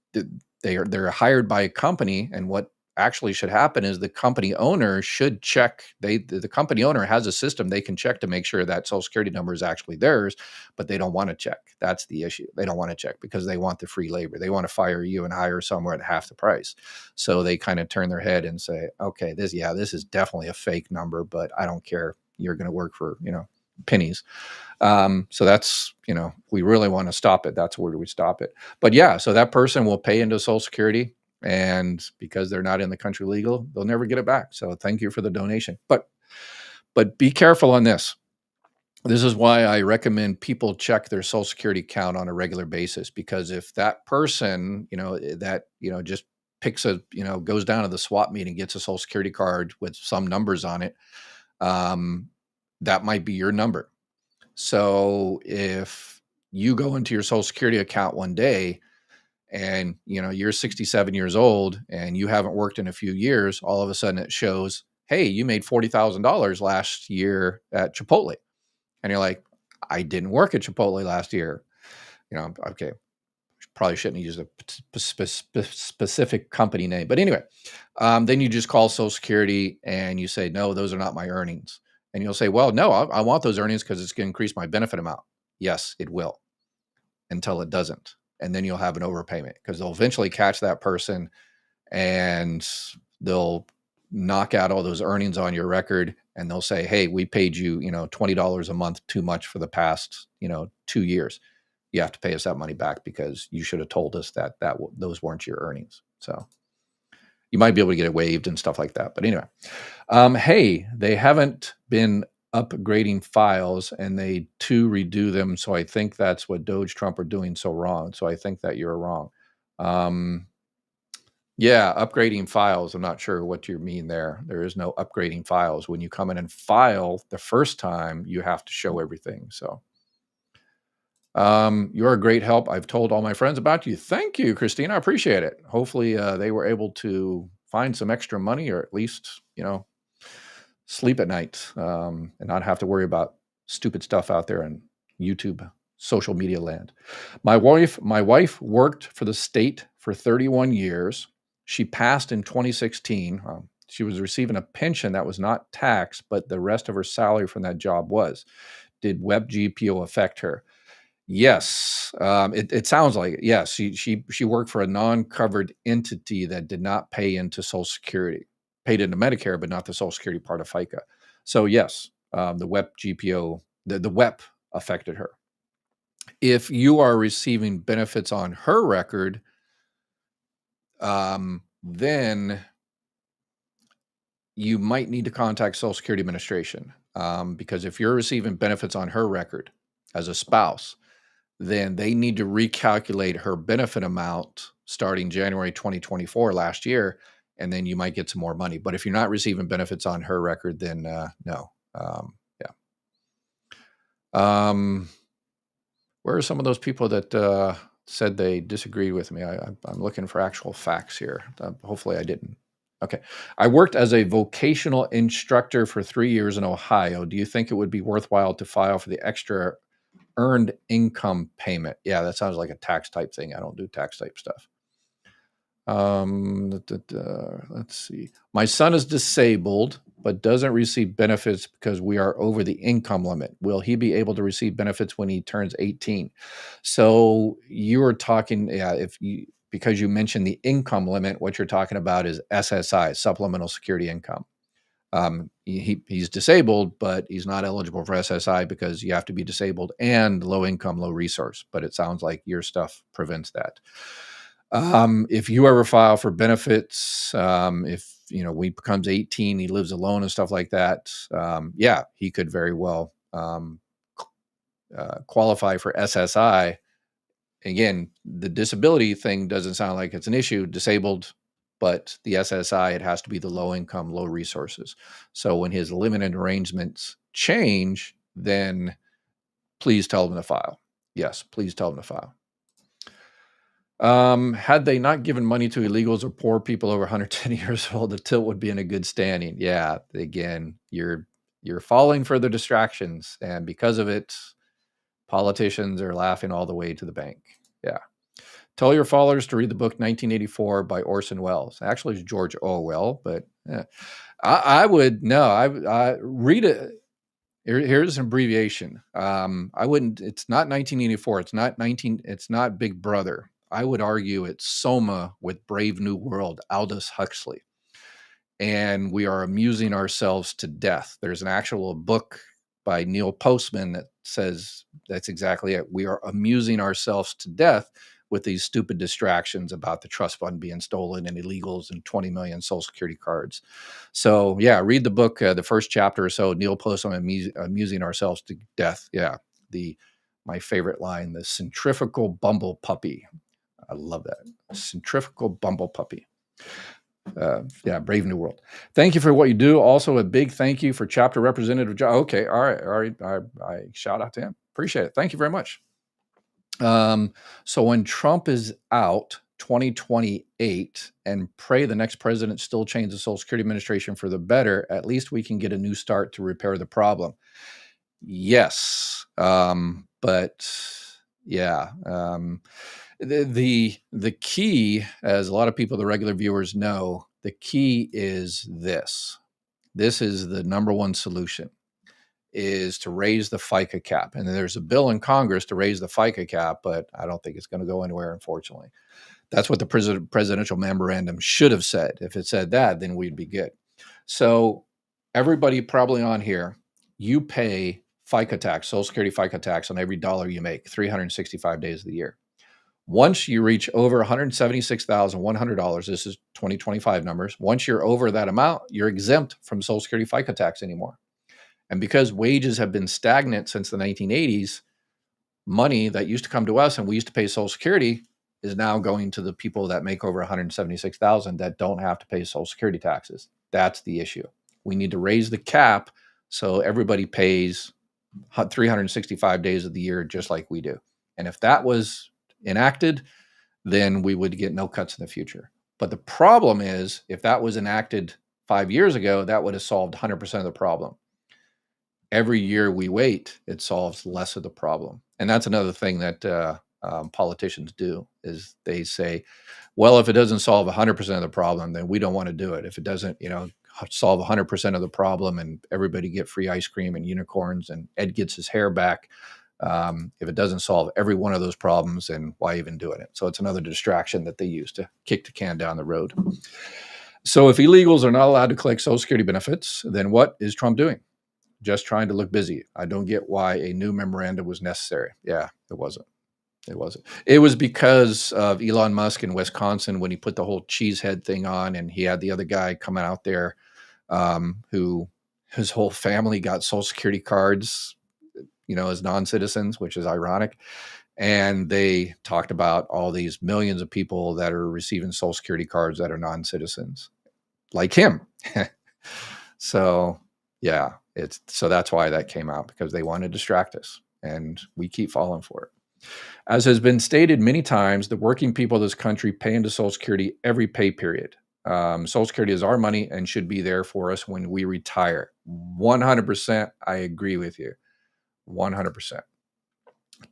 they're hired by a company, and what actually should happen is the company owner should check. The company owner has a system they can check to make sure that Social Security number is actually theirs, but they don't want to check. That's the issue. They don't want to check because they want the free labor. They want to fire you and hire somewhere at half the price. So they kind of turn their head and say, okay, this is definitely a fake number, but I don't care. You're going to work for, pennies. So that's, we really want to stop it. That's where we stop it. But so that person will pay into Social Security, and because they're not in the country legal, they'll never get it back. So thank you for the donation. But be careful on this. This is why I recommend people check their Social Security account on a regular basis, because if that person, just picks goes down to the swap meet and gets a Social Security card with some numbers on it, that might be your number. So if you go into your Social Security account one day and you're 67 years old and you haven't worked in a few years, all of a sudden it shows, hey, you made $40,000 last year at Chipotle. And you're like, I didn't work at Chipotle last year. Okay, probably shouldn't use a specific company name. But anyway, then you just call Social Security and you say, no, those are not my earnings. And you'll say, well, no, I want those earnings because it's going to increase my benefit amount. Yes, it will, until it doesn't. And then you'll have an overpayment because they'll eventually catch that person and they'll knock out all those earnings on your record. And they'll say, hey, we paid you, $20 a month too much for the past, 2 years. You have to pay us that money back because you should have told us that those weren't your earnings. So you might be able to get it waived and stuff like that. But anyway, hey, they haven't been upgrading files and they too redo them. So I think that's what Doge Trump are doing so wrong. So I think that you're wrong. Upgrading files. I'm not sure what you mean there. There is no upgrading files. When you come in and file the first time, you have to show everything. So You're a great help. I've told all my friends about you. Thank you, Christina. I appreciate it. Hopefully, they were able to find some extra money, or at least, sleep at night, and not have to worry about stupid stuff out there in YouTube, social media land. My wife worked for the state for 31 years. She passed in 2016. She was receiving a pension that was not taxed, but the rest of her salary from that job was. Did Web GPO affect her? Yes, it sounds like it. Yes, she worked for a non-covered entity that did not pay into Social Security, paid into Medicare, but not the Social Security part of FICA. So yes, the WEP GPO, the WEP affected her. If you are receiving benefits on her record, then you might need to contact Social Security Administration, because if you're receiving benefits on her record as a spouse, then they need to recalculate her benefit amount starting January 2024 last year, and then you might get some more money. But if you're not receiving benefits on her record, then no. Yeah. Where are some of those people that said they disagreed with me? I'm looking for actual facts here. Hopefully I didn't. Okay. I worked as a vocational instructor for 3 years in Ohio. Do you think it would be worthwhile to file for the extra earned income payment? Yeah, that sounds like a tax type thing. I don't do tax type stuff. Let's see. My son is disabled, but doesn't receive benefits because we are over the income limit. Will he be able to receive benefits when he turns 18? So you were talking, yeah, because you mentioned the income limit, what you're talking about is SSI, supplemental security income. He's disabled, but he's not eligible for SSI because you have to be disabled and low income, low resource. But it sounds like your stuff prevents that. If you ever file for benefits, if when he becomes 18, he lives alone and stuff like that, yeah, he could very well qualify for SSI. Again, the disability thing doesn't sound like it's an issue. Disabled, but the SSI, it has to be the low income, low resources. So when his limited arrangements change, then please tell him to file. Yes, please tell him to file. Had they not given money to illegals or poor people over 110 years old, the tilt would be in a good standing. Yeah, again, you're falling for the distractions, and because of it, politicians are laughing all the way to the bank. Yeah. Tell your followers to read the book 1984 by Orson Welles. Actually, it's George Orwell, but I would no. I read it. Here's an abbreviation. I wouldn't. It's not 1984. It's not 19. It's not Big Brother. I would argue it's Soma with Brave New World, Aldous Huxley, and we are amusing ourselves to death. There's an actual book by Neil Postman that says that's exactly it. We are amusing ourselves to death with these stupid distractions about the trust fund being stolen and illegals and 20 million Social Security cards. So yeah, read the book, the first chapter or so, Neil Postman, amusing ourselves to death. Yeah, my favorite line, the centrifugal bumble puppy. I love that. Centrifugal bumble puppy. Yeah, Brave New World. Thank you for what you do. Also, a big thank you for Chapter Representative John. Okay, all right. I shout out to him. Appreciate it. Thank you very much. So when Trump is out 2028, and pray the next president still changes the Social Security Administration for the better, at least we can get a new start to repair the problem. Yes, but yeah. The key, as a lot of people, the regular viewers know, the key is this. This is the number one solution, is to raise the FICA cap. And there's a bill in Congress to raise the FICA cap, but I don't think it's going to go anywhere, unfortunately. That's what the presidential memorandum should have said. If it said that, then we'd be good. So everybody probably on here, you pay FICA tax, Social Security FICA tax on every dollar you make, 365 days of the year. Once you reach over $176,100, this is 2025 numbers. Once you're over that amount, you're exempt from Social Security FICA tax anymore. And because wages have been stagnant since the 1980s, money that used to come to us and we used to pay Social Security is now going to the people that make over 176,000 that don't have to pay Social Security taxes. That's the issue. We need to raise the cap so everybody pays 365 days of the year just like we do. And if that was enacted, then we would get no cuts in the future. But the problem is, if that was enacted 5 years ago, that would have solved 100% of the problem. Every year we wait, it solves less of the problem. And that's another thing that politicians do, is they say, well, if it doesn't solve 100% of the problem, then we don't want to do it. If it doesn't, solve 100% of the problem and everybody get free ice cream and unicorns and Ed gets his hair back, if it doesn't solve every one of those problems, then why even doing it? So it's another distraction that they use to kick the can down the road. So if illegals are not allowed to collect Social Security benefits, then what is Trump doing? Just trying to look busy. I don't get why a new memorandum was necessary. Yeah, it wasn't. It wasn't. It was because of Elon Musk in Wisconsin when he put the whole cheesehead thing on, and he had the other guy coming out there who his whole family got Social Security cards, as non-citizens, which is ironic. And they talked about all these millions of people that are receiving Social Security cards that are non-citizens, like him. So, yeah, so that's why that came out, because they want to distract us, and we keep falling for it. As has been stated many times, the working people of this country pay into Social Security every pay period. Social Security is our money and should be there for us when we retire. 100%, I agree with you. 100%.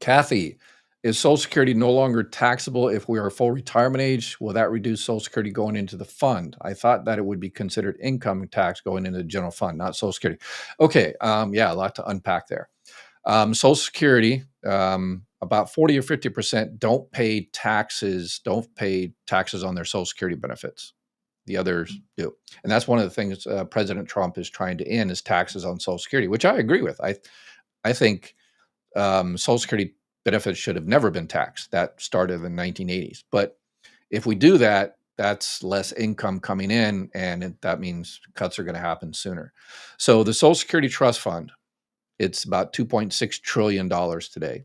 Kathy, is Social Security no longer taxable if we are full retirement age? Will that reduce Social Security going into the fund? I thought that it would be considered income tax going into the general fund, not Social Security. Okay, yeah, a lot to unpack there. Social Security, about 40 or 50% don't pay taxes on their Social Security benefits. The others do. And that's one of the things President Trump is trying to end, is taxes on Social Security, which I agree with. I think Social Security benefits should have never been taxed. That started in the 1980s. But if we do that, that's less income coming in, and that means cuts are going to happen sooner. So the Social Security Trust Fund, it's about $2.6 trillion today.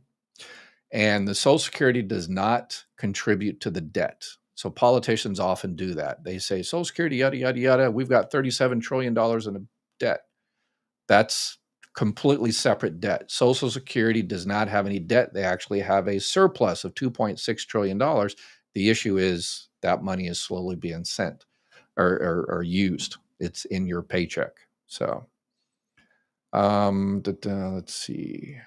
And the Social Security does not contribute to the debt. So politicians often do that. They say, Social Security, yada, yada, yada, we've got $37 trillion in debt. That's completely separate debt. Social Security does not have any debt. They actually have a surplus of $2.6 trillion. The issue is that money is slowly being sent or used. It's in your paycheck. So, let's see.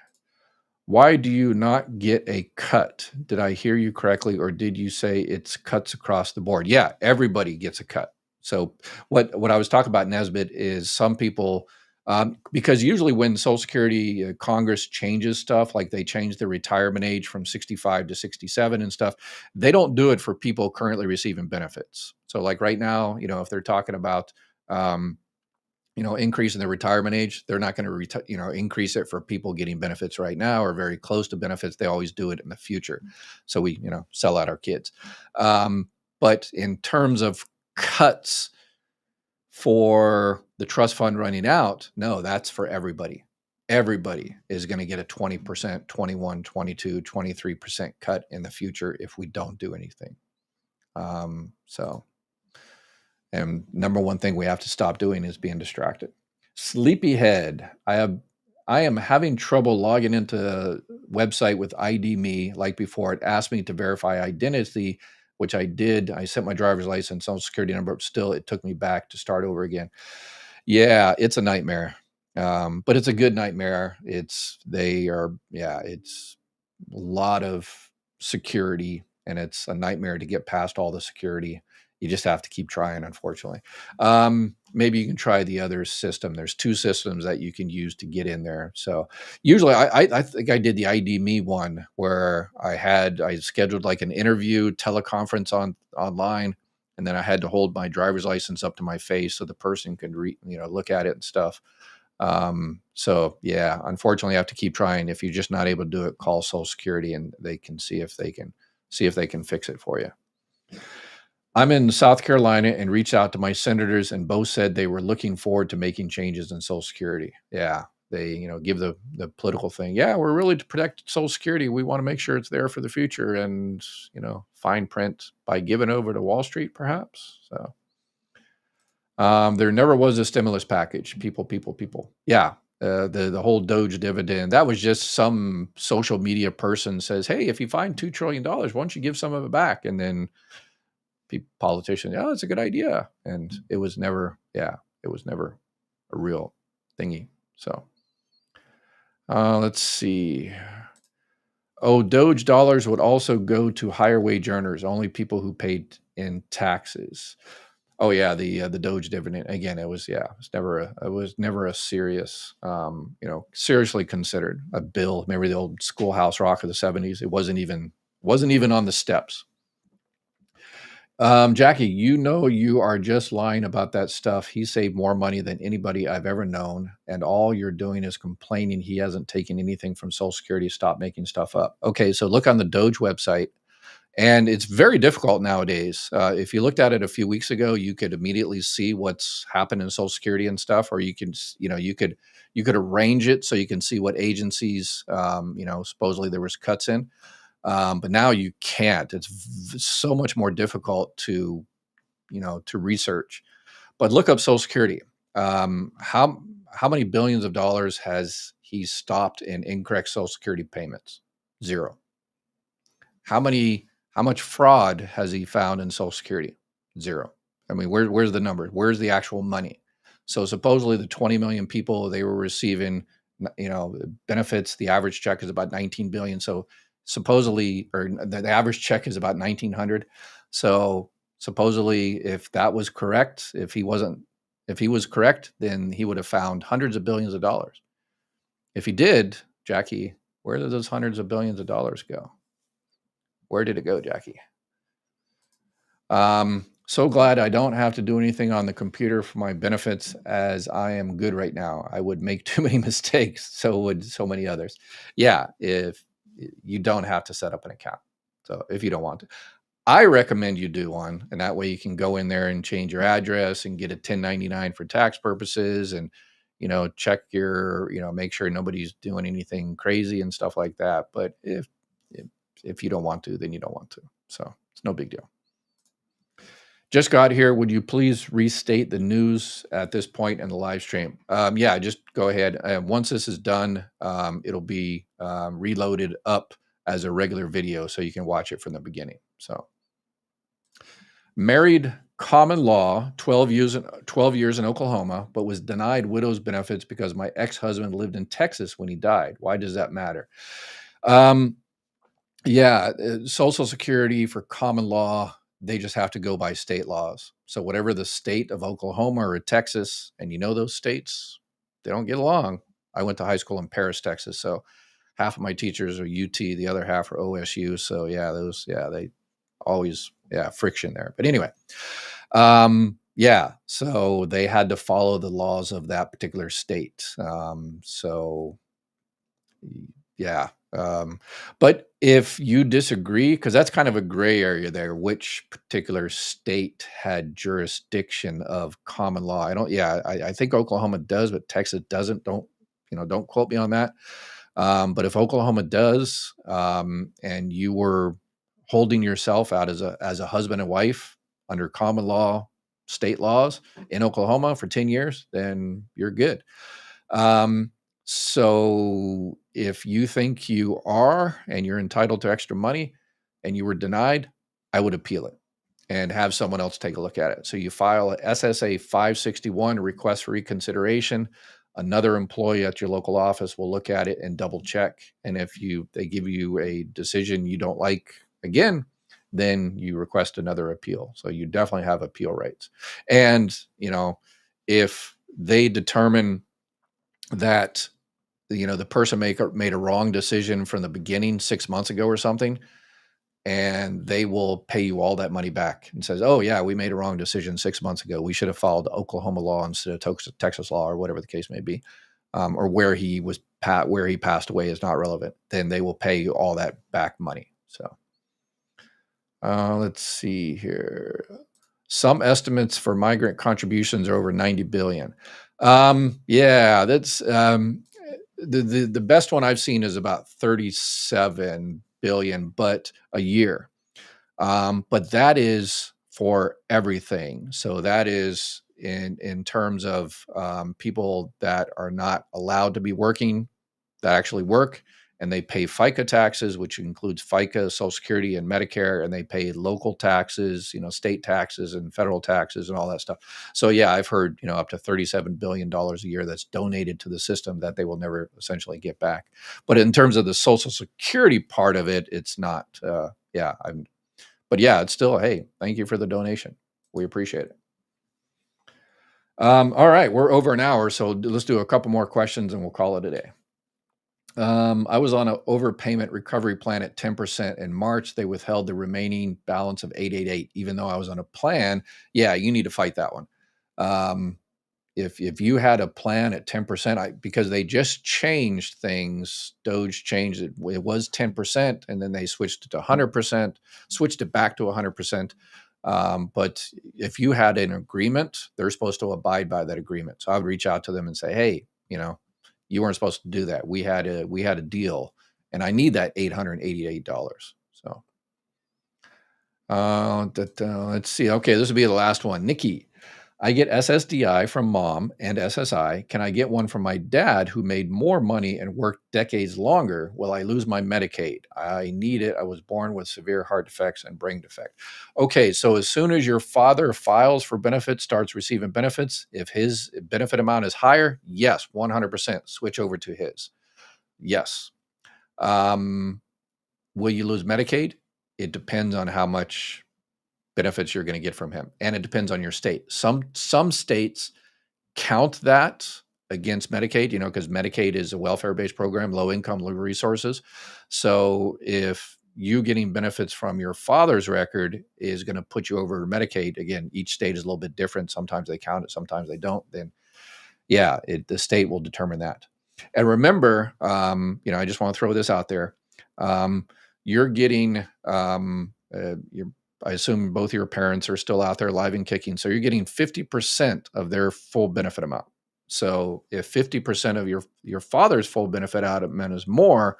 Why do you not get a cut? Did I hear you correctly, or did you say it's cuts across the board? Yeah, everybody gets a cut. So what I was talking about, Nesbitt, is some people, because usually when Social Security Congress changes stuff, like they change the retirement age from 65 to 67 and stuff, they don't do it for people currently receiving benefits. So like right now, if they're talking about increasing the retirement age, they're not going to, increase it for people getting benefits right now or very close to benefits. They always do it in the future. So we, sell out our kids. But in terms of cuts for the trust fund running out, no, that's for everybody. Everybody is going to get a 20%, 21, 22, 23% cut in the future if we don't do anything. And number one thing we have to stop doing is being distracted. Sleepyhead, I am having trouble logging into the website with ID Me like before. It asked me to verify identity, which I did. I sent my driver's license, Social Security number, but still it took me back to start over again. Yeah, it's a nightmare. But it's a good nightmare. It's a lot of security, and it's a nightmare to get past all the security. You just have to keep trying, unfortunately. Maybe you can try the other system. There's 2 systems that you can use to get in there. So usually I think I did the ID Me one, where I scheduled like an interview teleconference online, and then I had to hold my driver's license up to my face so the person could look at it and stuff. So yeah, unfortunately I have to keep trying. If you're just not able to do it, call Social Security and they can see if they can fix it for you. I'm in South Carolina and reached out to my senators, and both said they were looking forward to making changes in Social Security. Yeah, they give the political thing. Yeah, we're really to protect Social Security. We want to make sure it's there for the future, and fine print by giving over to Wall Street, perhaps. So there never was a stimulus package. People. Yeah, the whole Doge dividend, that was just some social media person says, "Hey, if you find $2 trillion, why don't you give some of it back?" And then politicians, "Oh, it's a good idea." And it was never, it was never a real thingy. So let's see. Oh, Doge dollars would also go to higher wage earners, only people who paid in taxes. Oh yeah, the Doge dividend again. It was never a serious, seriously considered a bill. Remember the old Schoolhouse Rock of the '70s? It wasn't even on the steps. Jackie, you are just lying about that stuff. He saved more money than anybody I've ever known, and all you're doing is complaining he hasn't taken anything from Social Security. Stop making stuff up. Okay, so look on the Doge website. And it's very difficult nowadays. If you looked at it a few weeks ago, you could immediately see what's happened in Social Security and stuff, or you could arrange it so you can see what agencies, supposedly there was cuts in. But now you can't. It's so much more difficult to research. But look up Social Security. How many billions of dollars has he stopped in incorrect Social Security payments? Zero. How much fraud has he found in Social Security? Zero. I mean, where's the number? Where's the actual money? So supposedly the 20 million people, they were receiving, benefits. The average check is about 19 billion. So supposedly, or the average check is about 1900. So supposedly, if that was correct, if he was correct, then he would have found hundreds of billions of dollars. If he did, Jackie, where did those hundreds of billions of dollars go? Where did it go, Jackie? So glad I don't have to do anything on the computer for my benefits, as I am good right now. I would make too many mistakes. So would so many others. Yeah, if you don't have to set up an account. So if you don't want to, I recommend you do one, and that way you can go in there and change your address and get a 1099 for tax purposes, and check your, make sure nobody's doing anything crazy and stuff like that. But if you don't want to, then you don't want to. So it's no big deal. Just got here. Would you please restate the news at this point in the live stream? Yeah, just go ahead. Once this is done, it'll be reloaded up as a regular video so you can watch it from the beginning. So, married common law, 12 years in Oklahoma, but was denied widow's benefits because my ex-husband lived in Texas when he died. Why does that matter? Yeah, Social Security for common law, they just have to go by state laws. So whatever the state of Oklahoma or Texas, and those states, they don't get along. I went to high school in Paris, Texas, so half of my teachers are UT, the other half are OSU. So they always, friction there. But anyway, so they had to follow the laws of that particular state. But if you disagree, because that's kind of a gray area there, which particular state had jurisdiction of common law? I think Oklahoma does, but Texas doesn't. Don't quote me on that. But if Oklahoma does, and you were holding yourself out as a husband and wife under common law, state laws in Oklahoma for 10 years, then you're good. So if you think you are and you're entitled to extra money and you were denied, I would appeal it and have someone else take a look at it. So you file a SSA 561, a request for reconsideration. Another employee at your local office will look at it and double check. And if they give you a decision you don't like again, then you request another appeal. So you definitely have appeal rights. And, if they determine that the person made a wrong decision from the beginning 6 months ago or something, and they will pay you all that money back and says, "Oh yeah, we made a wrong decision 6 months ago. We should have followed Oklahoma law instead of Texas law," or whatever the case may be, or where he passed away is not relevant. Then they will pay you all that back money. So let's see here. Some estimates for migrant contributions are over 90 billion. That's the best one I've seen is about 37 billion, but a year. But that is for everything. So that is in terms of people that are not allowed to be working that actually work, and they pay FICA taxes, which includes FICA, Social Security, and Medicare, and they pay local taxes, state taxes and federal taxes and all that stuff. So yeah, I've heard, up to $37 billion a year that's donated to the system that they will never essentially get back. But in terms of the Social Security part of it, it's not. But yeah, it's still, hey, thank you for the donation. We appreciate it. All right, we're over an hour, so let's do a couple more questions and we'll call it a day. I was on an overpayment recovery plan at 10% in March. They withheld the remaining balance of 888, even though I was on a plan. Yeah, you need to fight that one. If you had a plan at 10%, because they just changed things, Doge changed it. It was 10%, and then they switched it to 100%, switched it back to 100%. But if you had an agreement, they're supposed to abide by that agreement. So I would reach out to them and say, hey, you weren't supposed to do that. We had a deal, and I need that $888. So let's see. Okay, this will be the last one. Nikki, I get SSDI from mom and SSI. Can I get one from my dad who made more money and worked decades longer? Will I lose my Medicaid? I need it. I was born with severe heart defects and brain defect. Okay, so as soon as your father files for benefits, starts receiving benefits, if his benefit amount is higher, yes, 100% switch over to his. Yes. Will you lose Medicaid? It depends on how much benefits you're going to get from him, and it depends on your state. Some states count that against Medicaid, because Medicaid is a welfare-based program, low income, low resources. So if you getting benefits from your father's record is going to put you over Medicaid, again, each state is a little bit different. Sometimes they count it, sometimes they don't. Then yeah, the state will determine that. And remember, I just want to throw this out there. You're getting I assume both your parents are still out there alive and kicking. So you're getting 50% of their full benefit amount. So if 50% of your father's full benefit amount is more,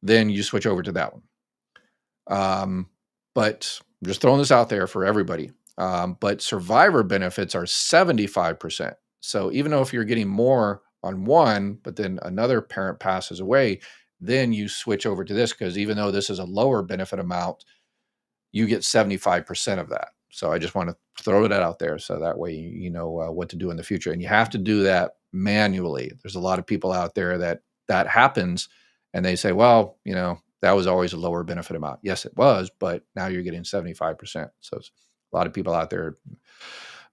then you switch over to that one. But I'm just throwing this out there for everybody. But survivor benefits are 75%. So even though if you're getting more on one, but then another parent passes away, then you switch over to this, because even though this is a lower benefit amount, you get 75% of that. So I just want to throw that out there so that way you know what to do in the future. And you have to do that manually. There's a lot of people out there that happens, and they say, well, that was always a lower benefit amount. Yes, it was, but now you're getting 75%. So it's a lot of people out there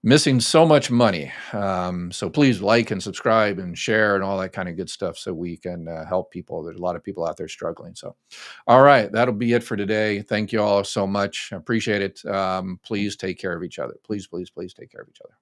missing so much money. So please like and subscribe and share and all that kind of good stuff so we can help people. There's a lot of people out there struggling. So, all right, that'll be it for today. Thank you all so much. I appreciate it. Please take care of each other. Please, please, please take care of each other.